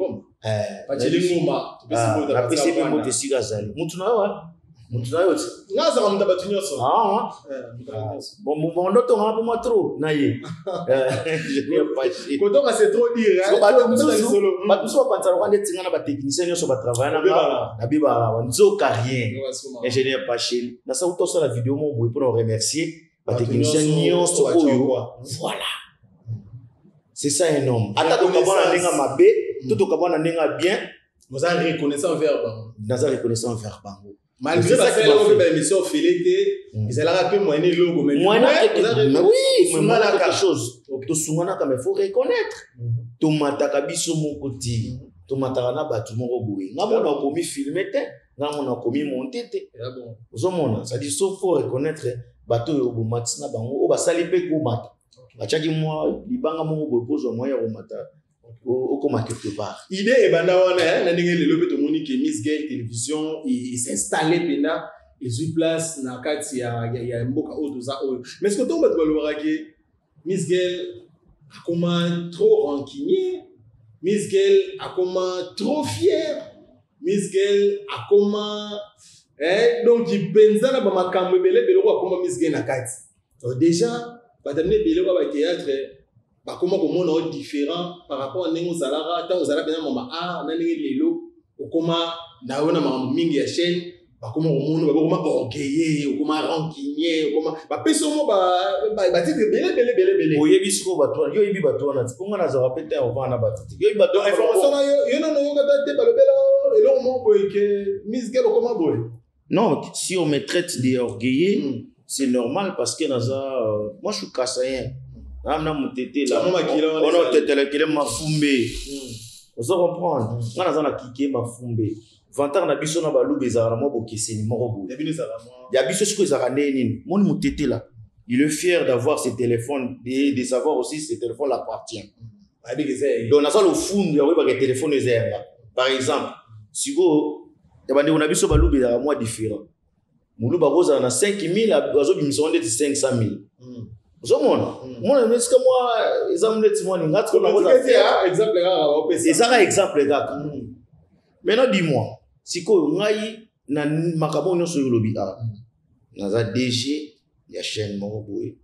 B: Pas de Ngoma.
A: La PCP Montessi Gazali. Moutouna. Moutouna.
B: Non, ça va me tabatunir ça.
A: Ah, bon, on a un peu moins trop. Naïe. Ingénieur Paché.
B: Quand on a c'est trop dire.
A: Bah, tout ça, on est un technicien qui va travailler na biba nzo carrière. Ingénieur Paché. Na ça auto la vidéo mon boy pour nous remercier. Bah technicien nyonso oyo. Voilà. C'est ça un homme. Ata to kabana nenga mabe, to kabana nenga bien.
B: Vous avez reconnaissant vers bango.
A: Dans la reconnaissance vers bango.
B: Malgré ça qu'il a fait l'émission Filété, ils allaient rappeler moyen logo mais
A: oui, mais quelque chose. To sungana comme il faut reconnaître. To mataka biso mon côté. To mataka na batu moko boye. Ngamona komi filmer te, ngamona komi monter te. Vous mona, ça dit sauf faut reconnaître bato yo bomatina bango o basali pe ko mata. Bachaki moi libanga moko boye pozo moya o mata. Comment quelque part.
B: Idée et banda wana na ndenge lelo pe to moni que Miss Girl télévision il s'installer pena et sur place na kati ya mboka otoza oyo. Mais ce que tombe to balobaka ke Miss Girl a comment trop rancunier, Miss Girl a comment trop fier, Miss Girl a comment donc il pensa na ba makambo belé ko comment Miss Girl na kati. Donc déjà ba terminer belé ko ba théâtre bah comment on est différent par rapport à nengo zalara tant zala bien mama na ndenge lelo comment naona mambo mingi ya chaîne bah comment on comment orgueilleux comment rancunier comment bah pesomo bah titre belé
A: oyebi siko bato yo yebi bato na tiponga na zara pete avant na bato yo yebi bato
B: information na yo na yo ngata te balobela elo mo boy que Miss Girl comment boy
A: non si on me traite d'orgueilleux c'est normal parce que moi je suis kassayen. Amna mutete là. On a tete là qui est mafumbe. Vous comprenez? On a zana kike mafumbe. Vantar na biso na balu bezara mo bokeseni moko bo. Ya biso siko ezara neni. Mon mutete là. Il est fier d'avoir ses téléphones et de savoir aussi ses téléphones l'appartient. Donc na ça le fond ya weba ke téléphone ezerba. Par exemple, siko ya bande on a biso balu bezara mo différent. Mulu baroza na 5000 azo bimisa onde 500,000. Zomona mona meska moi exemple de moi ngati ko na
B: exemple
A: c'est ça exemple gars. Maintenant dis-moi siko ngai na makabo nyonso yolobi a na za DG ya chaîne moko boye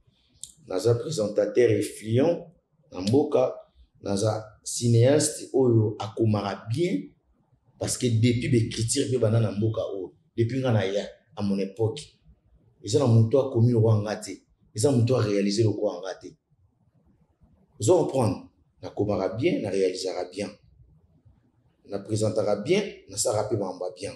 A: naza présentateur influent na mboka naza cinéaste oyo akomara bien parce que depuis l'écriture pe bana na mboka oyo depuis nga na ya à mon époque eza na muto akomi lo ngate eza muto a réaliser lo ko ngate vous allez comprendre na komara bien na réalisera bien na présentera bien na sara pe bamba bien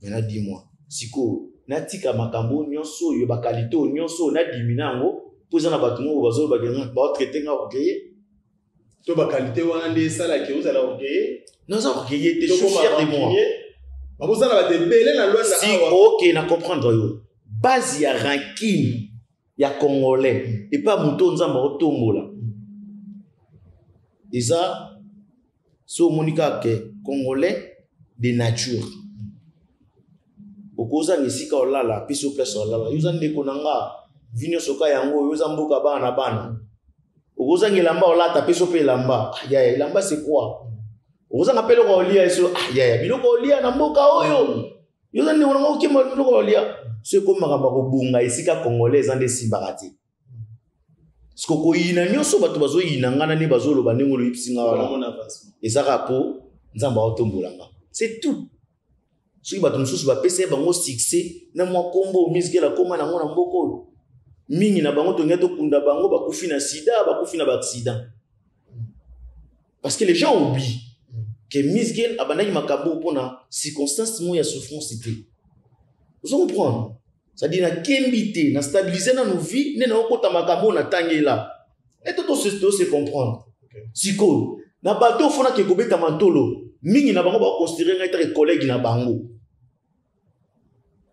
A: maintenant dis-moi siko na tika makambo nyonso yo ba qualité nyonso na diminango poza na batu mo bazo ba gagner ba traiter nga orgueil
B: to ba qualité wana ndé sala ki ozala orgueil
A: non ça orgueil t'es fier de moi
B: ba kozala ba te belé na loi na
A: si OK na comprendre yo base ya ranking ya congolais et pas muto nzamba otombola eza so monika ke congolais de nature okoza ngisika olala piso place olala yuza ndeko nanga vinyo soka yango yuza mboka bana okoza ngilamba olata piso pe lamba ya lamba c'est quoi okoza ngapelo ko olia eso ya biloko olia na mboka oyo yuza ndeko nanga okima biloko olia c'est comme makamba ko bunga isika congolais ande simbarati siko ko yina nyonso bato bazo yina ngana ne bazo loba ndengolo yipsinga wala ezaka po nzamba otombolanga c'est tout. Si bato mususu ba pese bango succès na mwa kombo musique la koma na ngona mboko mingi na bango tonga to kunda bango ba kufi na sida ba kufi na ba accident parce que les gens oublient que musique abandaki makambo pona circonstance mo ya souffrance té vous comprenez ça dit na kembité na stabiliser na nos vies ne na okota makambo na tangela et tout se comprendre siko na bato fona ke kobeta mantolo mingi na bango ba considérer nga collègue na bango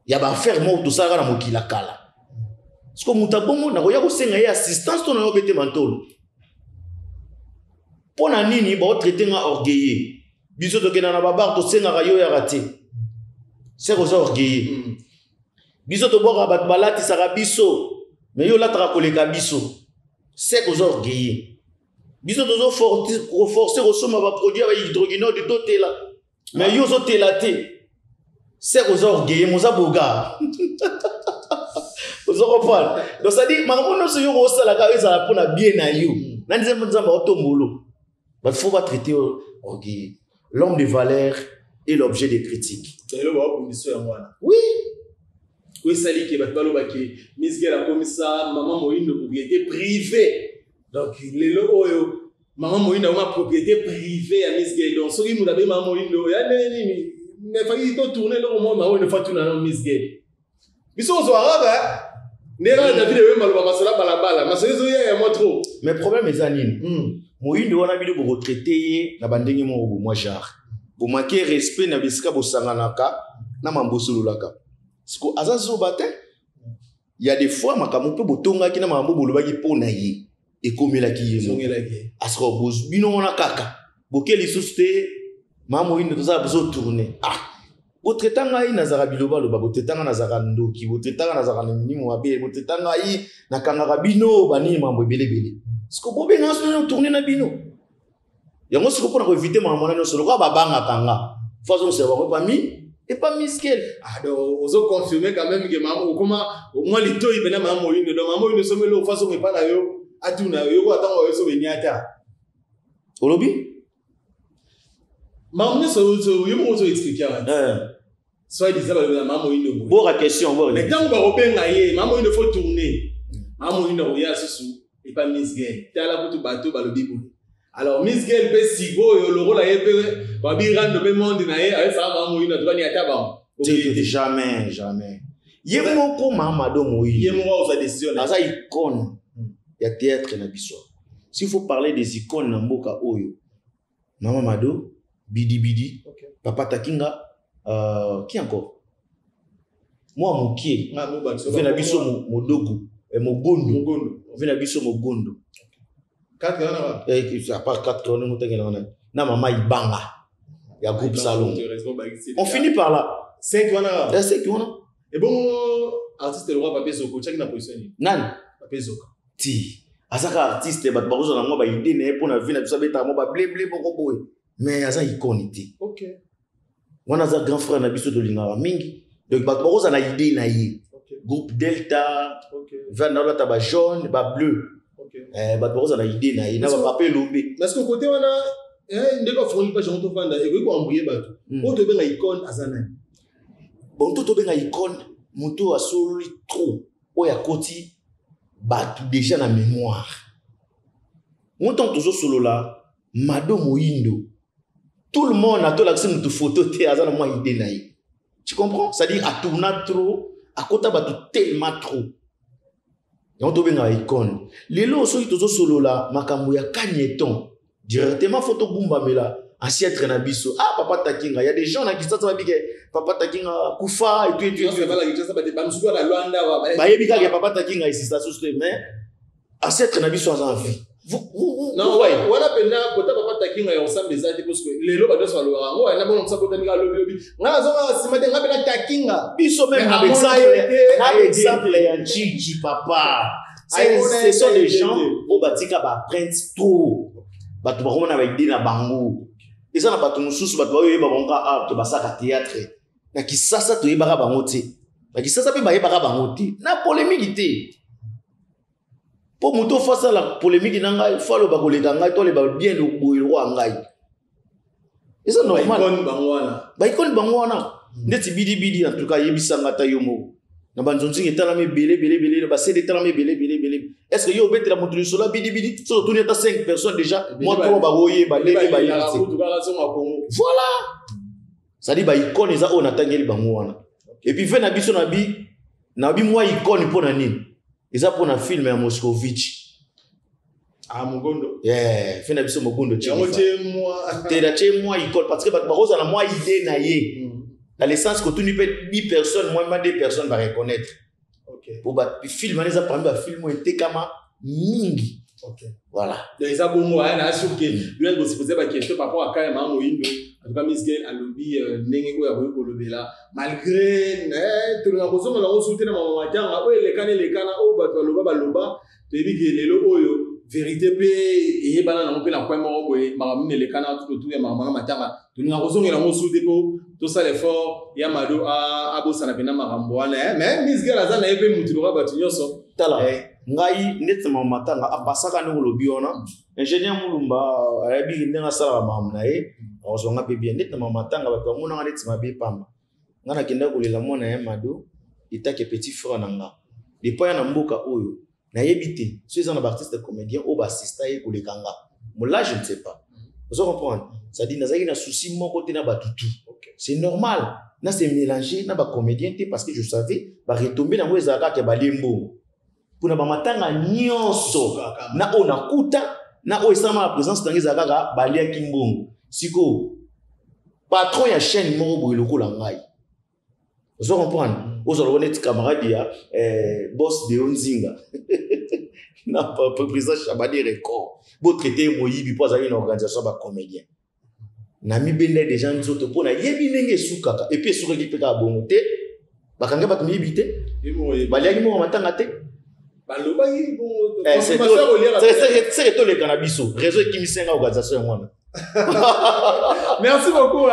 A: ya ba faire mo to sala na mokila kala siko mutabongo na koya ko senga ya assistance to na obete mantolo pona nini ba traiter nga orgueil biso to kena na babar to senga rayo ya raté c'est ko orgueil biso to boka bat balati saka biso mais yo la tra koleka biso c'est ko orgueil biso to forcer ko soma ba produit ba hydrogène de totela mais yo zo telaté c'est aux orgueils moza boga ozo comprendre donc ça dit mamono so yo ko sala ka eza pour na bien na yo na nzembo nzamba otombolo il faut pas traiter orgueil l'homme de valeur est l'objet des critiques
B: oui oui sali ke bat balo ba ke misgela comme ça maman moyindo propriété privée donc lelo oyo maman moyindo ma propriété privée ya misgela donc soki mu dabe maman moyindo ya nini mais fallait to tourner le moment ma on fa tuna na misgela biso zo arabe nera David we maloba masala balabala masozo ya moi trop
A: mais problème est anine moyindo wana bido bo retraité na bandenge mo bo moi genre bo manquer respect na bisika bo sanganaka na mambosololaka siko azazo batin il y a des fois makamu pe botonga kina mambo bolobaki pona ye ekomelaki ye asko boz bino na kaka bokeli suste mamo ino to za bozo tourner botretanga ina zara biloba loba botretanga na zara ndoki botretanga na zara nimo mabe botretanga yi na kangaka bino bani mambo belebele siko bobe ngaso no tourner na bino yango siko pona ko éviter mambo na no solo ka babanga kanga façon c'est pas mis et pas miskel
B: donc ozo confirmer quand même que maman comment moi lito ibena maman ino donc maman ino somelo façon me pas na yo atuna yo ko atango yo so beniata
A: olobi
B: maman so yo mo so expliquer soit disait ba maman ino
A: bonne question bonne
B: mais tant ba obenga ye maman ino faut tourner maman ino ya susu et pas misgel tala ko to bato ba lobi bo alors misgel pe sigo yo le rôle a yé ba bi rando be monde na ye avec ça maman ino to ba ni ataba
A: jamais yemo ko mama do moyi
B: yemo wa sa décision
A: na sa icône ya théâtre na biso s'il faut parler des icônes na mboka oyo mama Mado Bidi papa Takinga qui encore moi mokie vena biso modogo mogondo vena biso mogondo
B: 4 ans
A: à part 4 ans nous tengela na mama Ibanga ya groupe Salon on finit par là
B: 5 ans
A: 5 ans
B: et bon artiste le roi Pape Zoko chaki na position ni
A: nani
B: Pape Zoko
A: ti azaka artiste bat barozo na ngo ba idée ne pour na vie na biso beta mo ba blé boko boy mais aza iconité
B: OK
A: wana za grand frère na biso to lingara mingi donc bat barozo na idée na ye groupe Delta, vers dans ba jaune, ba bleu. Ba boza na idée na ina ba papier lobé.
B: Parce que côté on a ndeko fourni pas jonto fanda et ko embrouiller bato. O to benga icône azana.
A: Bon to benga icône, moto a soli trop. O ya koti bato déjà na mémoire. Montant toujours solo là, Mado Moindo. Tout le monde a tout l'accès de photo te azana moi idée na. Tu comprends? C'est-à-dire à tourner trop, à côté bato tellement trop. Et on te benga icône. Les lots sont toujours solo là, makambo ya kagneton. Directement photo bumba mela, ancêtre na biso. Ah papa takinga, il y a des gens là qui sont va dire papa takinga kufa et tout.
B: C'est pas la question ça ba te bamsuko la Luanda ba.
A: Ba yebi ka papa takinga ici ça sous mais ancêtre na biso en vie.
B: Non, ouais, voilà pena kota papa takinga ya ensemble des arts parce que les lots ba doit soit loa. Ngo na bon ça kota minga lobi. Nga zonga simate nga pena takinga.
A: Biso même exemple ya Chichi papa. Ce sont des gens au batika ba prince tout. Batu bakoma na idée na bango. Eza na batu mususu batu bayo yeba bonka art to basaka théâtre. Na kisasa to yeba bango te. Na kisasa pe ba yeba bango te. Na polémique te. Po muto face à la polémique nanga falo ba koleka ngai to le ba bien do boyiro ngai. Eza normal. Ba ikon bango wana. Ndeti bidi en tout cas yebisanga ta yomo. Na banzonzi etala me belé ba c'est etala me belé. Est-ce que yo bete la moto sur la bidi so tourner ta 5 personnes déjà moi trop ba royer ba leki ba yiti. Voilà. Ça dit ba icône eza on atangeli bango wana. Et puis fait na biso na bi moi icône pour na nini. Eza pour na film ya Moscovitch.
B: Ah Mugondo.
A: Yeah, fait na biso Mugondo
B: tché moi.
A: Tché moi icône parce que ba roza na moi idée na ye. Dans le sens que tout n'y peut 10 personnes, moins 2 personnes va reconnaître.
B: Ok.
A: Pour le film, on les a parlé de film, on était comme mingi.
B: Ok.
A: Voilà.
B: Donc, ils ont bon, on a su que lui, on se posait la question par rapport à quand même à Moindo. En tout cas, Miss Gail a lobby, Nengo a voulu lever là. Malgré, tout le monde, on a consulté dans mon matin, les cannes, oh, bah, loba, tu as dit que les lobo, vérité, et banana, on peut la quoi, maramine, les cannes, tout autour, et maman, matin, tout le monde, on a consulté pour tout ça, l'effort, Yamado, Abo, Sanapena, Maramboane, mais Miss Gail a zan, et puis Moutilora, Batunyoso.
A: Tala. Ngai nettement matanga apasaka no lobi ona ingénieur mulumba ayabi ndenga sala mamna ozonga pe bien nettement matanga bato mona ngana nettima be pamba ngana kenda kolela mona ya Mado itake petit frère nanga depuis na mboka oyo na yebite ceux en artiste comédien au bassista et kolekanga moi là je ne sais pas vous comprenez ça dit nazaki na souci mon côté na batutu c'est normal na c'est mélanger na ba comédien parce que je savais ba retomber na mweza ka ba lembo kuna ba matanga nyonso na ona kuta na o esama la présence tangiza kaka balia kimbongo siko patron ya chaîne moko boyelo ko la ngai vous comprenez ozo reconnaître camarade ya boss de Onzinga na pas président Chabani record bo traiter moyibi pour avoir une organisation ba comédien na mi bende des gens nzoto pona yebi nenge sukaka et puis suka ki peka bongo te bakanga ba komibi te balia ki mo matanga te. C'est tout le cannabis, réseau qui me sert à l'organisation.
B: Merci beaucoup,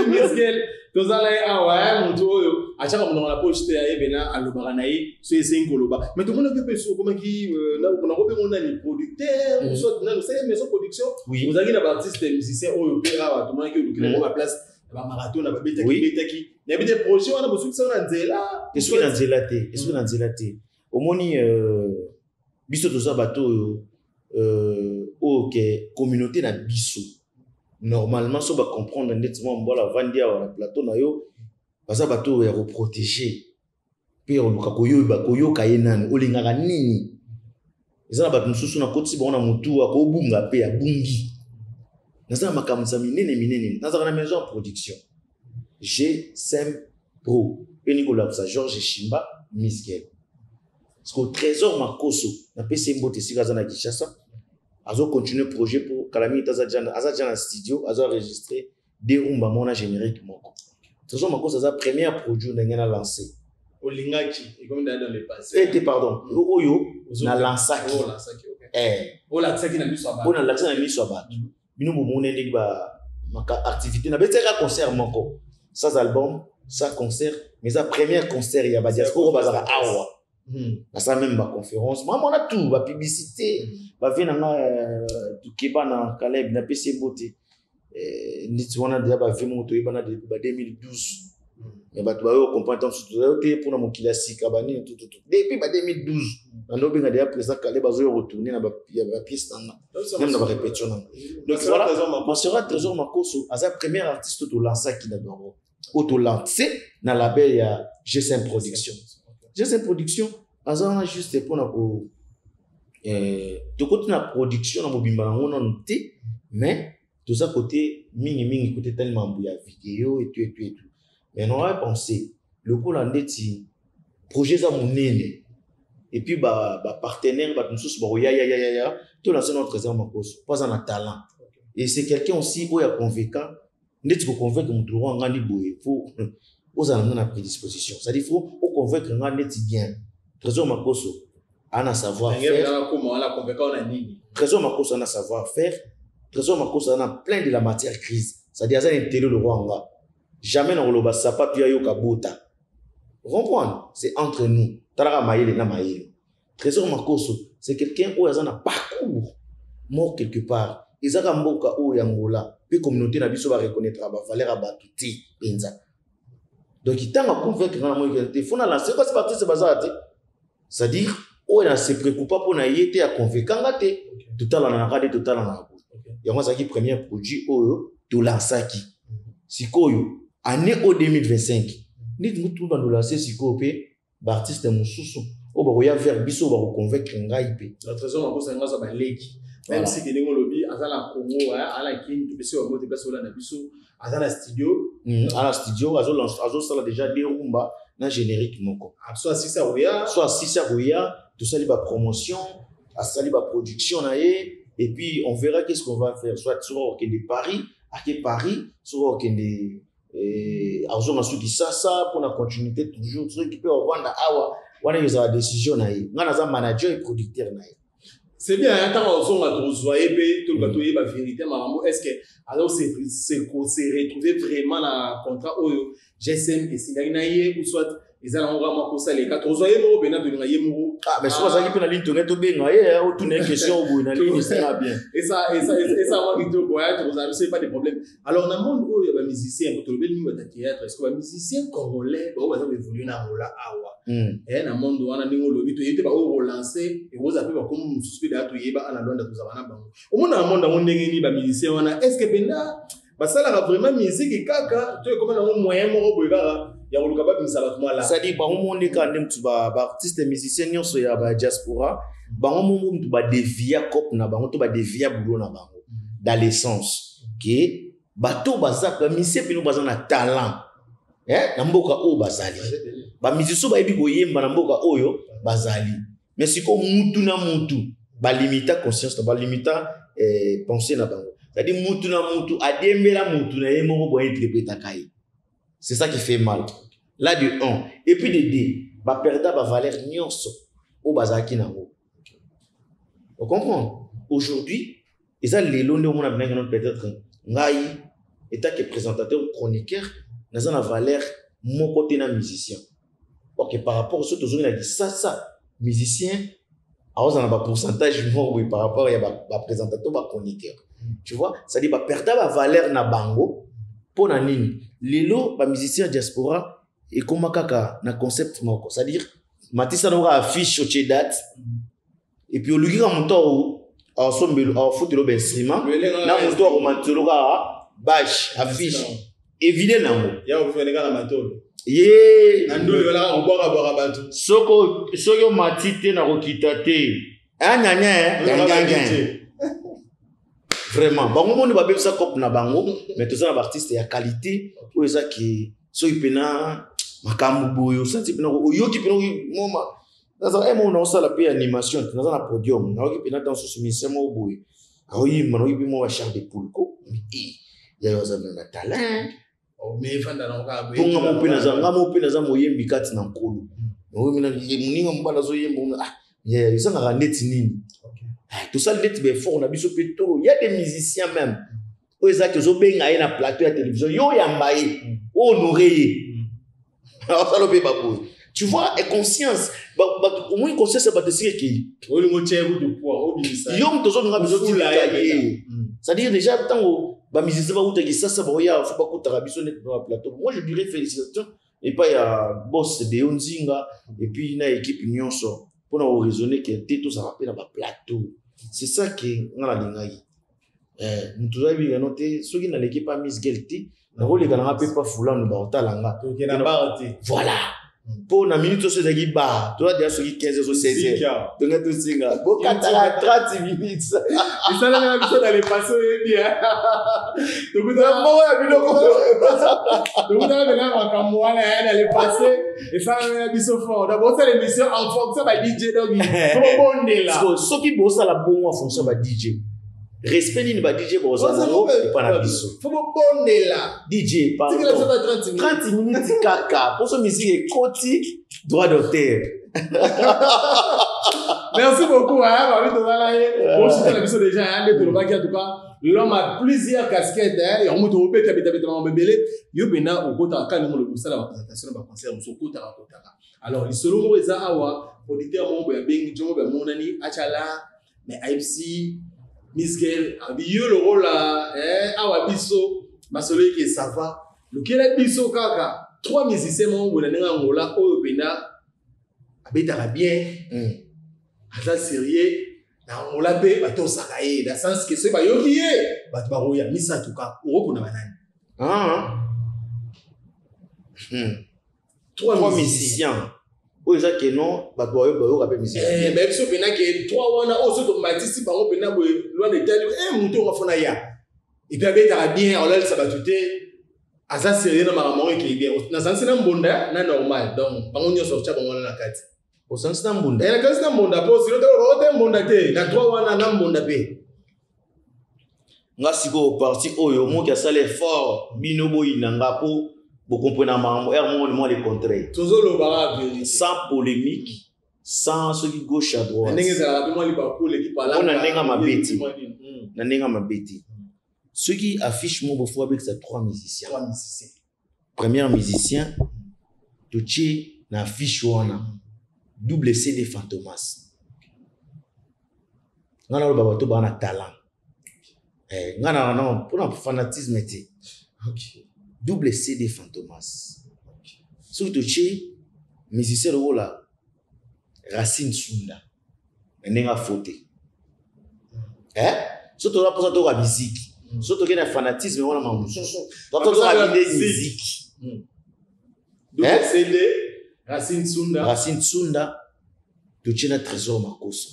B: Miss Gail. Tous allez à mon tour. À chaque moment, on a posté à Ebena, à l'Obaranaï, c'est 5 Koloba. Mais tout le monde peut faire comment qui, là, on a repéré, on a les producteurs, nous sommes, maison production. Vous avez des artistes, des musiciens, au opéra, tout le monde qui est à la place. Marathon, on a des betaki. Il y a des projets, on a besoin de ça, on a des là.
A: Est-ce qu'on a des au moni biso toza bato OK communauté na biso normalement so ba comprendre nettement mbola vandia wa plateau na yo baza bato ya reprotéger pe oluka koyo kayenani olingaka nini ezana bato mususu na koti bona mutu akobunga pe ya bungi nazana makamza minene nazana na maison de production G5 Pro et Nicolas sa Georges Chimba Miss Gail. Parce qu'au trésor Makoso, na PC Mbote Sigaza na Kinshasa, azo continuer projet pour Calamite Azadjana studio, azo enregistré des rumba mona générique moko. Trésor Makoso sa première produit n'a lancé.
B: Au Lingaki, et comme dans le passé.
A: Pardon, Oyo na lancaki.
B: Oh lancaki na miso abat.
A: On a lancé na miso abat. Bino mo mona ndiki ba activité na beteka concert moko. Ça album ça concert mais ça premier concert il y a diaspora bazara awa na ça même ma conférence moi on a tout la publicité va venir na tukeba na Caleb na PC Mbote niti wana dia ba vraiment to ibana de 2012 mais ba to ba comprendre surtout pour na mokila sika bani tout depuis 2012 na ndo benga dia président Caleb bazo retourner na ba pièce tanga même na ba répétition donc voilà on sera Trésor Makoso as premier artiste to lancer qui d'abord auto lancé na label ya GSM Production GSM Production azana juste pour na ko to côté na production na mobimba na ngona nté mais tout ça côté mingi côté tellement bouya vidéo et tout mais on va penser le coup là ndeti projet za monene et puis ba partenaire ba tous ba ya tout lancer notre Trésor Makoso pas un talent et c'est quelqu'un aussi où il a convaincant ndeti ko convaincre mutu nga ndi boye faut aux amener à prédisposition ça dit faut convaincre nga ndeti bien Trésor Makoso ana savoir faire Trésor Makoso ana savoir faire Trésor Makoso ana plein de la matière grise ça dit ça intérêt le roi jamais na loba sapa puis ayoka bota comprendre c'est entre nous taraka maïle na maïle Trésor Makoso c'est quelqu'un où il a un parcours mort quelque part ezaka mboka o yangola puis communauté na biso va reconnaître ba valeur à batuti penza donc il t'a convaincre na moi que faut na lancer quoi c'est parti c'est bazar c'est à dire on ne se préoccupe pas pour na yete à convaincre ngate tout à la na tout à la na yango ça qui premier produit oyo to lansaki sikoyo année au 2025 nit mutu ba lancer sikoyo pe ba artiste mususu o ba ya vers biso ba convaincre ngai pe
B: la Trésor Makoso ngaza ba leki même si que ngo lobi azala Congo ala kin to biso ba place ola na biso azala studio
A: ala studio azo sala déjà des rumba na générique moko
B: soit Sisa Roya tout ça li ba promotion asali ba production na et puis on verra qu'est-ce qu'on va faire soit sur au de Paris sur au de argent na suki sasa pour la continuité toujours truc qui peut vendre awa wana yoza décision na ngana za manager et producteur na c'est bien attends on va trouver tout le bateau ba vérité marambo est-ce que alors c'est retrouver vraiment la contrat au GSM et Sinaginaye ou soit ils allont vraiment Makosa les 14 ans bena benga yemuru
A: mais soit ça qui peut la ligne to benga ou tout une question au na ligne c'est bien
B: et ça va vite au boya vous avez pas de problème alors dans le monde où il y a des musiciens pour le niveau de théâtre est-ce que les musiciens congolais ba va évoluer na mola awa et dans le monde où on a ningo lobi to yete ba o relancer et vous avez pas comme suspect d'ato yeba ana londa to zabana bango au monde na monde ndenge ni ba musiciens wana est-ce que penda ba sala vraiment musique kaka to comme na moyen moko boyaka
A: ça dit ba monde quand même tu ba artiste musicien nyonso ya ba diaspora ba monde tu ba devia cop na bango to ba devia boulot na bango dans l'essence que bato bazaka mise pino bazana talent na mboka o bazali ba musicien ba ebi koyemba na mboka oyo bazali mais siko mutu na mutu ba limita conscience ba limita penser na bango ça dit mutu na mutu adembela mutu na yemo bo interpréter kai. C'est ça qui fait mal. Là de 1. Et puis de 2. Ba perda ba valeur nyonso au bazaki nango. Vous comprenez? Aujourd'hui, et ça les londe on a bien peut-être ngai état que présentateur ou chroniqueur n'a pas valeur mon côté na musicien. OK par rapport aux autres on a dit ça musicien alors on a un pourcentage oui par rapport à ba présentateur ba chroniqueur. Tu vois? Ça dit ba perda ba valeur na bango pour na nini lelo ba musicien diaspora et comme kaka na concept moko c'est à dire matisa na affiche au date et puis au lieu ka monto au sombelo au footelo ben instrument na monto au mantolo ka bâche affiche évidé nango
B: ya au venga na matolo
A: ye
B: na ndolo la obora bantu
A: soko matite na rokitate anyanya nganganga vraiment bango monde ba bebisa cop na bango mais tout ça na artiste ya qualité ou ça qui so ipena makambu boyo ça tipena oyoki pena moma ça mo na sala pe animation na na podium na oki pena dans ce mission mo boyo ayi mano ibi mo wa char de poule ko ya yo za na talent
B: o me fanda na ka
A: bo mo pena za moyembi kati na nkolo o mina muninga mbala zo yembo ya yo za na net nini. Tout ça, on a biso pétro. Il y a des musiciens même. Ils ont benga na plateau de télévision. Yo yambaye, honoré. Alors ça le paye babou. Tu vois, et conscience, au moins conscience c'est pas de ce qui.
B: Au niveau de poids, au bisa.
A: Yom toujours nous a besoin de tailler. C'est-à-dire déjà tant ba musicien ba uta qui ça ba ya faut pas ko tarabiso net dans le plateau. Moi je dirais félicitations et pas ya boss de Onzinga et puis na équipe nyonso pour nous raisonner que tout ça rappelle na ba plateau. C'est ça qui ngala lingai. Nous toujours bien noté ceux qui dans l'équipe a Miss Gelti, na rôle kana ngapé pas fula no ba otalanga. Voilà. Pour la minute sur ce qui bat, tu as déjà sur 15 ou 16 heures. Tu as tout singa. Bon, 30 minutes. Et ça, la même chose dans les passos, bien. Donc, tu as un bon abino. Donc, tu as un bon mois dans les passos. Et ça, la même chose fort. D'abord, c'est l'émission en fonction de DJ. Donc, comment on est là? Ce qui bosse à la bonne en fonction de DJ. Respect ni ba DJ Bozano et pas na biso.
B: Faut bonner là.
A: DJ pardon. 30 minutes kaka pour ce musique est côté droit d'auteur.
B: Merci beaucoup hein, Marie Tozala. Bon c'est l'émission déjà hein, de Tolobaki en tout cas. L'homme a plusieurs casquettes hein, et on monte au bête mon bébé. Yo bena au kota ka nous le sala la présentation ba concert so kota kota. Alors, il solo mo eza awa auditeur mo ba bengi jomo ba monani achala mais IPC Miss Girl, habillé le rôle là, awa biso, masolo qui ça va. Le kele biso kaka, 3 musiciens mon bonanenga ngola oyo bena abetaka bien. Aza sérieux, na ngola pe bato sakaye, dans sens que c'est ba yokiye, bato ba roya misa tuka, oko na banani.
A: 3 musiciens. Oui, ça que non, bah toi, bah rappelle musicien.
B: Mais si on peut que 3 wana, oh surtout Matisse, par exemple, on peut loin de tel, mouton on va ya. Et puis avec ta bien, on l'a ça va tout à ça sérieux dans ma maman qui est bien. Dans sens c'est un bonda, na normal. Donc, par contre, on sortir comme on la carte.
A: Au sens c'est un bonda.
B: Et quand c'est un bonda, pour si l'autre on bonda te, dans 3 wana na bonda pe.
A: Nga siko parti oyo mo ki sale fort, binobo inanga po. Vous comprenez moi les contraires. Sans polémique, sans ce qui gauche à droite. On a ma bêtise. Ceux qui affichent mon beau avec ces 3 musiciens. Premier musicien, Tochi na affiche wana double CD Fantomas. Ngana lo baba to bana talent. Ngana non pour un fanatisme était. OK. Double CD Fantomas. Surtout chez musicien là Racine Sunda. Nenga faute. Surtout là pour ça to la musique. Surtout qu'il y a un fanatisme on a mamusu. Surtout la musique.
B: Double CD Racine Sunda.
A: Racine Sunda. Tu tiens un trésor makoso.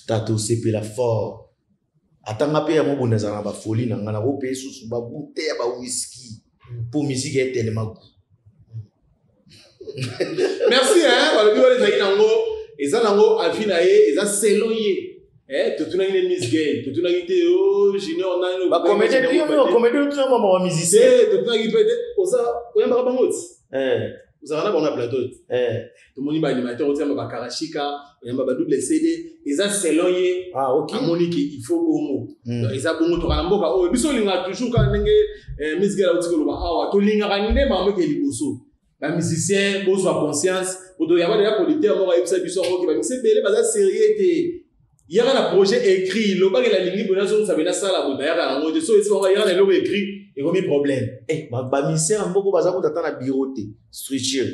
A: Tato CP la fort. Atanga pe ya mo boneza na ba folie na ngana ko pe susu ba bouteille ba whisky pour musique est tellement
B: merci hein ba biwa les nango eza nango afina ye eza selon ye totuna ine Miss Gay totuna ite o junior na
A: ba comédie tu mama wa musicien
B: totuna ki pete oza oyamba ka bangoti vous avez un plateau. Tout le monde est animateur, on a Karashika, on a double CD. Ils ont selon
A: ah ok.
B: À Monique, il faut bon mot. Ils ont bon mot. Tu as un mot. Oh, biso linga toujours quand n'enge Miss Girl au tikolo ba. Ah, tu linga kaninde maman qui est liboso. La musicien, bon soit conscience. Pour doit y avoir des producteurs, on va y faire biso qui va mixer belé basa sérieux té. Il y a un projet écrit. Le bas que la ligne bonne ça vient ça la bonne. Il y a un mot de so il y a un logo écrit. Il y a un problème.
A: Ma musicien mboko basa ko tata na bureau té. Structure.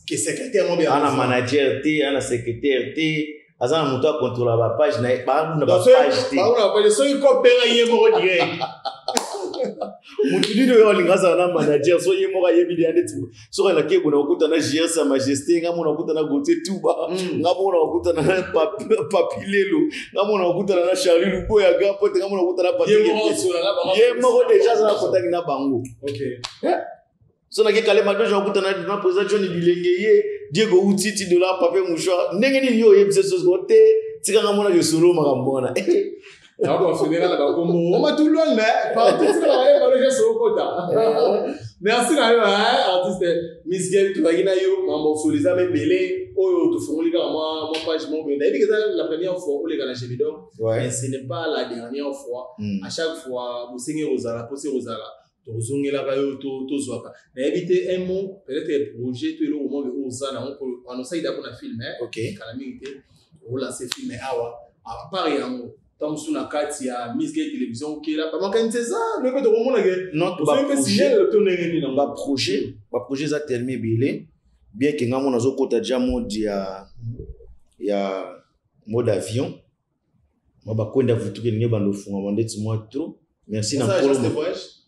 B: Que secrétaire mon bien.
A: Ana manager té, ana secrétaire té. Azana muto a contrôler la page na ba na page té.
B: Ba na page so il coopère yemo direct.
A: Mutudi do yo lingaza na manager so yemo ga yebi de tu. So na ke bona okuta na GR sa majesté ngamo na okuta na Gauthier Tuba. Ngamo na okuta na Papilelo. Ngamo na okuta na Charlie Luko ya gapote ngamo na okuta na Patrick. Yemo go déjà za kota na bango.
B: OK.
A: So na ke kale madojo okuta na président John Bilengeye Diego Utiti de la papier mouchoir. Ndenge ni yo yebise so gote tika ngamo na yo solo makambona.
B: On va finir là comme on m'a tout loin mais partout c'est là le geste au quota. Merci artiste Miss Girl tu vas y nayo mambo soliza me belé oyo to fongoli ka moi page mon bien dit que c'est la première fois où les gars chez Vidon mais ce n'est pas la dernière fois à chaque fois vous singez Rosala posez Rosala tozongela kayo tozwaka na éviter un mot peut-être projet to le moment où ça na on on sait d'abord na film
A: OK
B: kala mingi on lancer film awa à part yango tant sous na kati ya mise télévision kila ba makanise ça le fait de romona que
A: non ba projet za tellement belé bien que ngamo nazo kota déjà mode ya mode avion ba kwenda vutuke ninge bando funga bandeti moi trop merci na kolo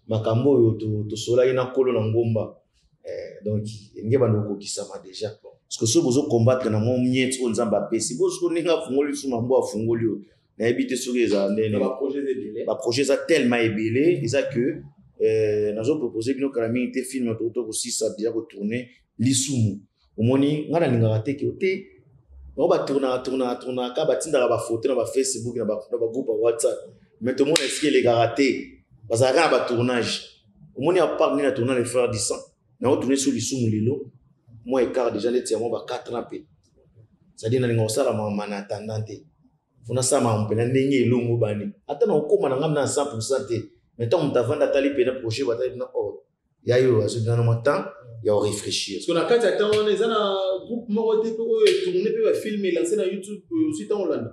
A: makambo yo to sola ina kolo na ngomba donc ninge bando kokisama déjà parce que so bozo combattre na mo miet on nzamba pesi bozo ko ninga fungoli suma mbo afungoli na ebité sur les ndene ba projet za tellement ebelé isa que nazo proposer bino kala mingi te film to aussi ça bien retourner lisumu omoni ngana ninga rateke ote on va tourner ka batinda ba photo na ba Facebook na ba groupe WhatsApp mais tout le monde est-ce que les garaté parce que na ba tournage omoni a parler na tourner les frères du sang na on tourner sur lisumu lilo moi écart déjà les tiens moi ba 4 ans pe ça dit na ninga osala mana tendante funa sama mpena ndenge elongo bani ata na okoma na ngamna 100% te mais tant on t'avanda tali pena projet batali na oh ya yo aso dans le temps ya réfléchir
B: parce que na kati ata on ezana groupe morote pe o tourner pe ba filmer lancer na YouTube aussi tant Hollande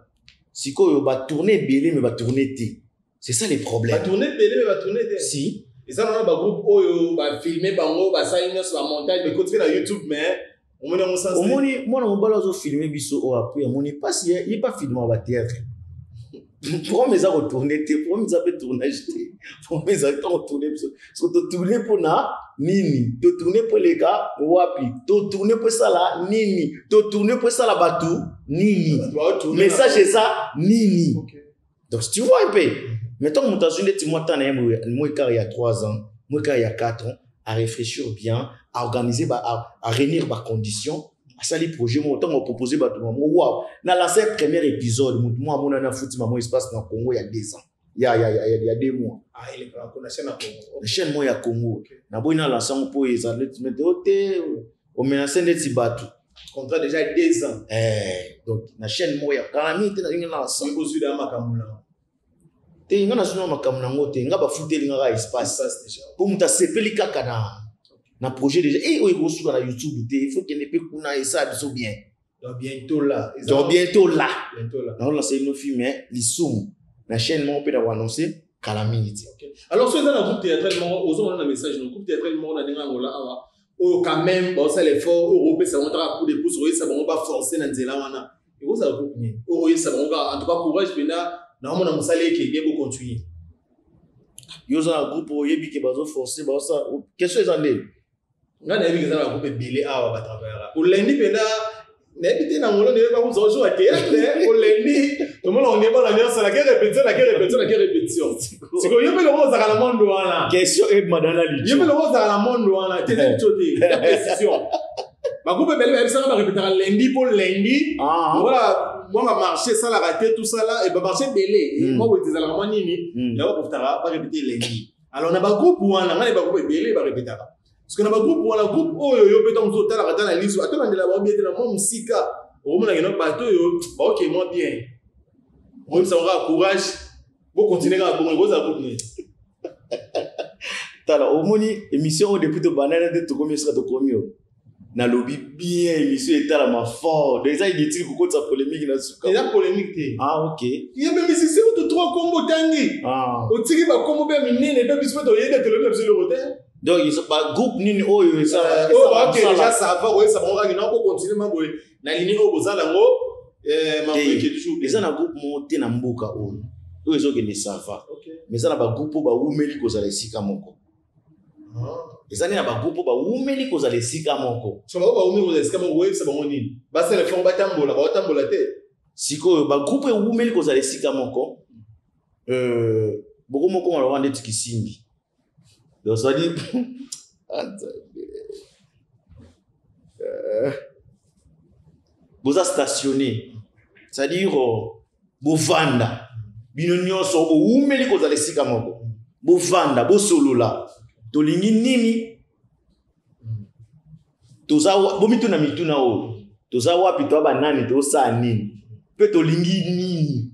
A: siko yo ba tourner belé mais ba tourner te c'est ça les problèmes
B: ba tourner belé mais ba tourner te
A: si
B: et ça on ba groupe o ba filmer bango ba ça inos ba montage mais continuer na YouTube mais
A: omoni mwana mobala ozo filmer biso o après omoni pas il pas filmer ba théâtre pour mes a retourner te pour mes a fait tournage te pour mes a tourner parce que to tourner pour na nini to tourner pour les gars wapi to tourner pour ça là nini to tourner pour ça là batu nini message c'est ça nini donc tu vois un peu mettons mon tasu ndeti moi tant na moi car il y a 3 ans moi car il y a 4 ans à réfléchir bien à organiser à réunir ma condition à ça les projets moi autant on proposer ba tout wow na lancé premier épisode moi mon na foot maman espace na Congo il y a 2 ans il y a 2 mois
B: ah il est pas connaissé na Congo
A: la chaîne moi ya Congo na boina lancer on pour les athlètes mettre au menacer ndeti batu
B: contrat déjà 2 ans
A: donc la chaîne moi ya kalami te na linga lancer
B: il bosu da makamula
A: te nga na sino makamuna ngote nga ba futeli nga espace pour muta sepeli kaka na projet déjà et oyo suka na YouTube te il faut que ne peut kuna et ça biso bien
B: donc bientôt là
A: na on lance nos films lisumu na chaîne mo peut annoncer calamity
B: alors so dans le groupe théâtralement aux on a un message dans le groupe théâtralement na denga ngola awa o quand même bon ça l'effort européen ça montra coup de pouce ça va on va forcer na nzela wana et vous ça groupe ni o ça va en tout cas courage bena na mona musale qui bien pour continuer
A: yo za groupe yebi ke bazo forcer ba ça question ezande
B: ngana yebi ke za groupe belé awa ba travailler pour lundi pena n'habiter na ngolo ne ba vous jouer à théâtre pour lundi tout le monde on est pas la nuance la répétition c'est que yo pe le rose à la monde wana
A: question et madana li
B: yo pe le rose à la monde wana te choté la précision ba groupe belé ba ça va répéter lundi pour lundi voilà moi va marcher ça la rater tout ça là et va marcher belé moi vous disais la vraiment nini là va profiter va répéter lundi alors on a ba groupe wana ngana ba groupe belé va répéter parce que na ba groupe wana groupe oyo yo pe tant total la na liso atona de la ba bien na moi musika o mona ngeno bato yo ba OK moi bien moi ça aura courage pour continuer à bon gros à groupe
A: tala o moni émission depuis de banana de to comme ça to comme na lobby bien émission etala ma fort déjà il dit que côté polémique na suka
B: il y a polémique té
A: OK
B: il y a même si c'est de trois combos tangi o tiki ba combo be minene be biso to yende telo même sur le hôtel
A: donc il sont pas groupe nini oyo ça
B: OK déjà ça va ouais ça va on va continuer ma boy na ligne o bozala ngo ma boy qui toujours
A: les na groupe monter na mboka oyo oyo zo ke ne ça va mais ça na ba groupe ba umeli ko za lesika moko ezali na ba groupe ba umeli ko za lesika moko
B: so ba umeli ko za lesika moko web ça ba nini ba se le fond ba tambola te
A: siko ba groupe umeli ko za lesika moko boko moko ngalo wande tikisimbi donc ça dit boza stationné c'est-à-dire bovanda bino nyonso umeli ko za lesika moko bovanda bosolola tolingi nini toza bomituna mituna o toza wapi to banani to sa nini pe tolingi nini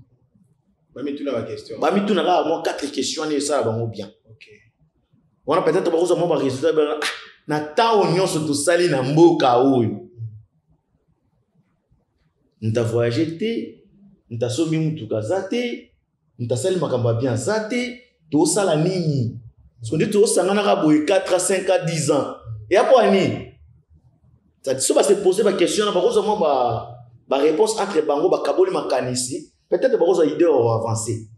B: bamituna ba question
A: bamituna ka mo 4 questions ni ça bango bien
B: OK
A: On a peut-être pas besoin de résultat. Na temps on nyonso to sali na mboka oyo. Nta voyager te, nta somi mutuka zate, nta sali makamba bien zate, to sala nini. Parce qu'on dit to sangana ka boy 4 à 5 à 10 ans. Et après ni ça dit va se poser la question na bakoza mo ba réponse entre bango ba kaboli makanisi, peut-être bakoza idée au avancer.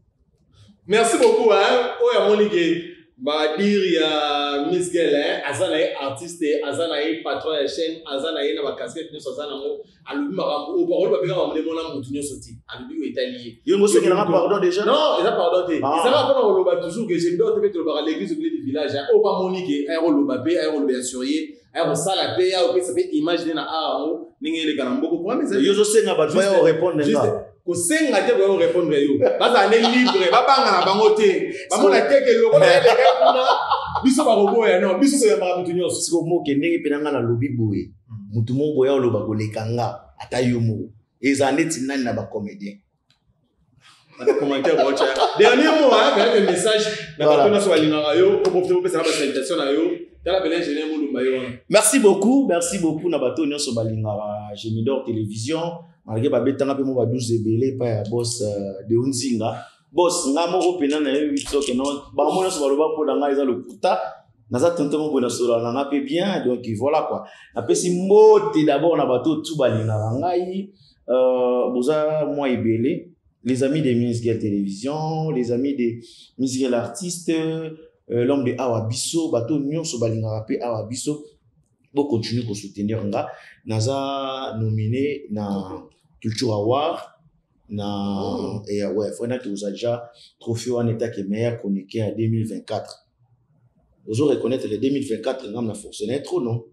B: Merci beaucoup hein. Oya monike ba dire ya Miss Girl hein, azana artiste, azana patron de chaîne, azana na ba casquette nyonso azana mo alubi makambo o ba bika ba mle mona mutu nyonso ti. Alubi o italien.
A: Yo mo se kena pardon déjà?
B: Non, il a pardon te. Ça va pas on loba toujours que j'aime bien te mettre ba l'église du village hein. O ba monike ay ro loba be, ay ro loba surier. Alors ça la paix ou ça fait imaginer na aro ninge le kana mboko pour mais
A: yo zo senga ba va répondre
B: là ko senga te ba répondre yo ba za ne libre ba banga na bango te ba mona teke loko na ele kuna biso ba robo ya non biso ya ba mutu nyos
A: siko mo ke ndenge penanga na lobi boye mutu mo boya lo ba ko lekanga ata yo mo ezaneti nani na ba comédien
B: na commentaire watch dernier mot hein avec le message na ba tona so alingaka yo ko profiter pour faire la salutation na yo.
A: Merci beaucoup Nabato Nyonso Balingara Gemidor Télévision malgré babetanga pe mo ba 12 belé pa ya boss de Unzinga boss nga moko pena na yo bitoke non ba mona so baloba po danga eza lokuta naza tonto mo bona so la nga pe bien donc voilà quoi na pesi mbote d'abord Nabato tout balingara ngai boza moi ibelé les amis de Miss Girl Télévision les amis de Miss Girl Artiste l'homme de Awabiso, bateau nyonso balingara pe Awabiso, pour continuer à soutenir nga. Naza nominé na Culture Award, na et ouais, faut que vous avez déjà trophée en état qui est meilleur chroniqueur en 2024. Vous allez reconnaître le 2024, nous avons fonctionné trop non.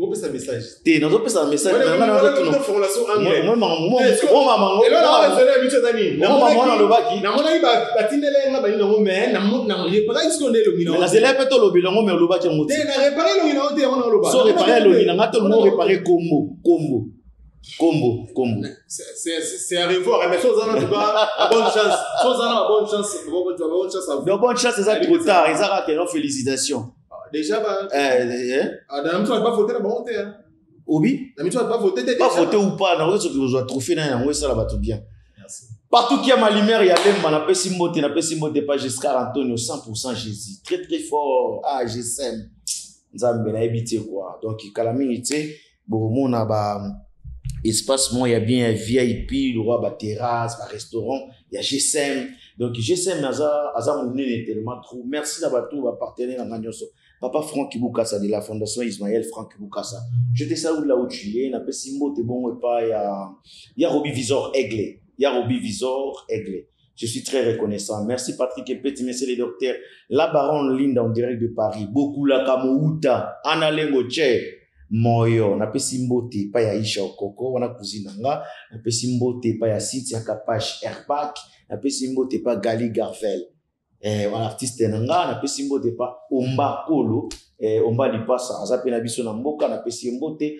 B: Vous avez un message.
A: Tu n'as pas un message.
B: Moi, combo. C'est à revoir, mais chose en tout cas, bonne chance.
A: Bonne chance, c'est ça trop tard. Ils ont félicitations.
B: Déjà, dans la pas voté la bonté.
A: Obi?
B: Dans la pas voté.
A: Pas voté ou pas, dans le que vous avez trouvé, ça va tout bien. Merci. Partout qu'il y a ma lumière, il y a l'homme, n'a pas simboté, pas Giscard Antonio, 100% Jésus. Très très fort. Ah, je s'aime. Nzambe na habité quoi. Donc, Kalami, tu sais, bon, mon a espace, moi, il y a bien un VIP, le roi, terrasse, restaurant, il y a GSM. Donc, GSM, Aza Mouné, tellement trop. Merci d'avoir tout, partenaire en Agnoso. Papa Franck Iboukassa de la Fondation Ismaël Franck Iboukassa. Je te salue là où tu es. N'a pas si mot, t'es bon, pas, il y a Roby Visor Aigle. Je suis très reconnaissant. Merci Patrick Epeti, merci les docteurs. La baronne Linda en direct de Paris. Beaucoup la Kamouta, Anna Lengo Tche. Moyo, na pesi mbote pa ya Isha Okoko, wana cousine nga, na pesi mbote pa ya Cynthia Kapash Airpack, na pesi mbote pa Gali Garvel. Wana artiste nga, na pesi mbote pa Omba Kolo, Omba Lipasa, azape na biso na mboka, na pesi mbote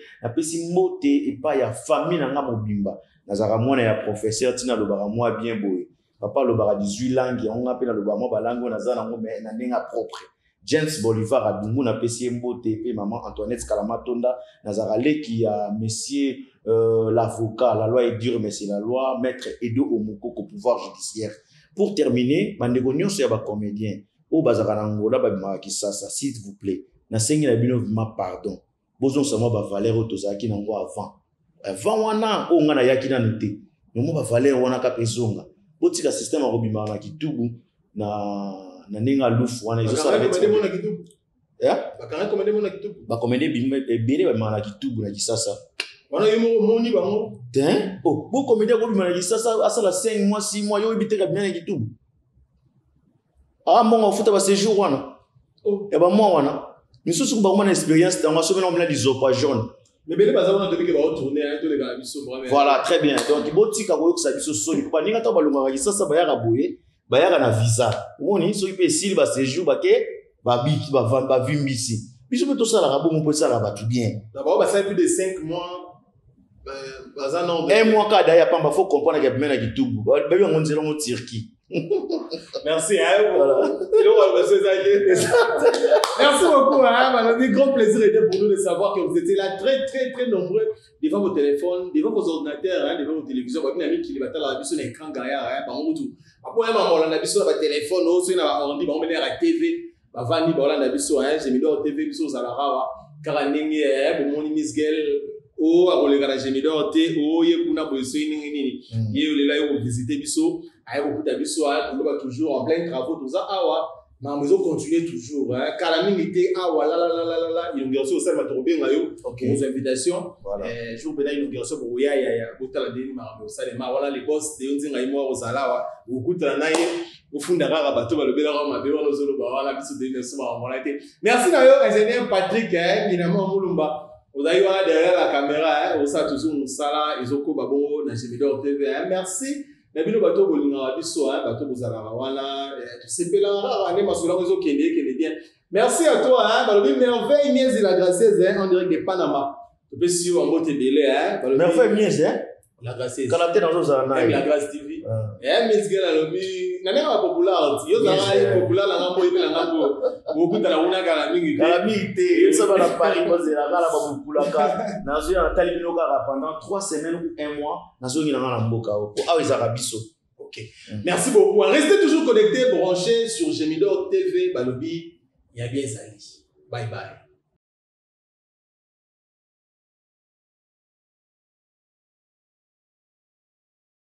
A: pa ya famille nga mobimba. Nazara mwana ya professeur tina lobara mwa bien boye. Papa lobara 18 langues, on appelle lobara mwa balango nazana ngome na nenga propre. James Bolivar a Dungu na PC Mbote pe maman Antoinette Kalamatonda Nazarale qui a monsieur l'avocat la loi est dure mais c'est la loi maître Edo Omoko au pouvoir judiciaire. Pour terminer bandeko nyonso ya ba comédien o bazaka na ngola ba bimaki sasa s'il vous plaît na sengi na bino ma pardon bozon sama ba valeur tozaki na ngo avant wana o ngana yaki na noté mo ba valeur wana ka pezonga botika système a robima na kitubu na ninga lufu wana izo sala beti ya bakomede bimbe ba mana kitubu na kisasa
B: wana yimo moni bango
A: ten bo komede ko bimana kisasa asala 5 mois 6 mois yo ibiteka bien kitubu mongo futa ba séjour wana ba mois wana misusu ba mona expérience tango so bena mona dizopa jaune
B: mais bele baza wana tobike ba retourner hein to les gars biso
A: voilà très bien donc botika ko yokusa biso soni ko baninga to balunga kisasa ba yaka boye bayaka na visa moni so ipe sili ba séjour bake ba biki ba vimbisi biso pe to sala rabo mo pe sala ba tout bien
B: d'abord ba ça plus de 5 mois baza non
A: un mois kada ya pamba faut comprendre que mena kitubu ba yo ngonzela mo Turquie
B: Merci, hein. Voilà. Merci beaucoup, hein. Un grand plaisir était pour nous de savoir que vous étiez là très, très, très nombreux devant vos téléphones, devant vos ordinateurs, hein, devant vos télévisions. Vous avez qui les batailles à la vision d'écran gaillard, hein, par où tout. Après, on a vision sur téléphone, aussi, on dit, on à TV, Bavani, on a vision, hein, j'ai mis dans TV, vision Zalarawa, Karaningi, mon Miss Gel. Oh, à les gars, j'ai mis dans T, oh, il y a une abolition, il y a eu là, vous visitez Bisso, à vous pour Bisso, on va toujours en plein travaux, tout ça, ah ouais, mais on va continuer toujours, hein, car la minute, ah ouais, là, il y a une garçon au sein de ma tombée, vos invitations, je vous bénis une garçon pour ya, pour la dernière, voilà, les boss, des uns, et moi, aux alawa, vous coûtez un aïe, au fond d'un bateau, le bel homme, ma belle, on a Bisso de merci, d'ailleurs, ingénieur Patrick, évidemment, Moulumba. Vous avez derrière la caméra, vous savez toujours nous ça ils ont Babo, Najimidor TV. Merci. Nabino bateau bolinga biso, bateau bozala wana, tu sais pas là, on est masula réseau qui est bien. Merci à toi, Balobi merveille miez la gracieuse, en direct de Panama. Tu peux suivre en mot télé,
A: merveille miez,
B: la gracieuse.
A: Quand on est dans nos années,
B: la grâce TV. Miez gela lobi, nana pas populaire, yo zara populaire la ngambo ibe la ngambo. Beaucoup de la una galaming
A: galamité, ça va la Paris poser la gala ba populaka. Nazo ya talibino kara pendant 3 semaines ou 1 mois, nazo ngi na mboka ko awe zarabiso.
B: OK. Merci beaucoup. Restez toujours connectés, branchés sur Gemidor TV Balobi. Il y a bien Zali. Bye bye.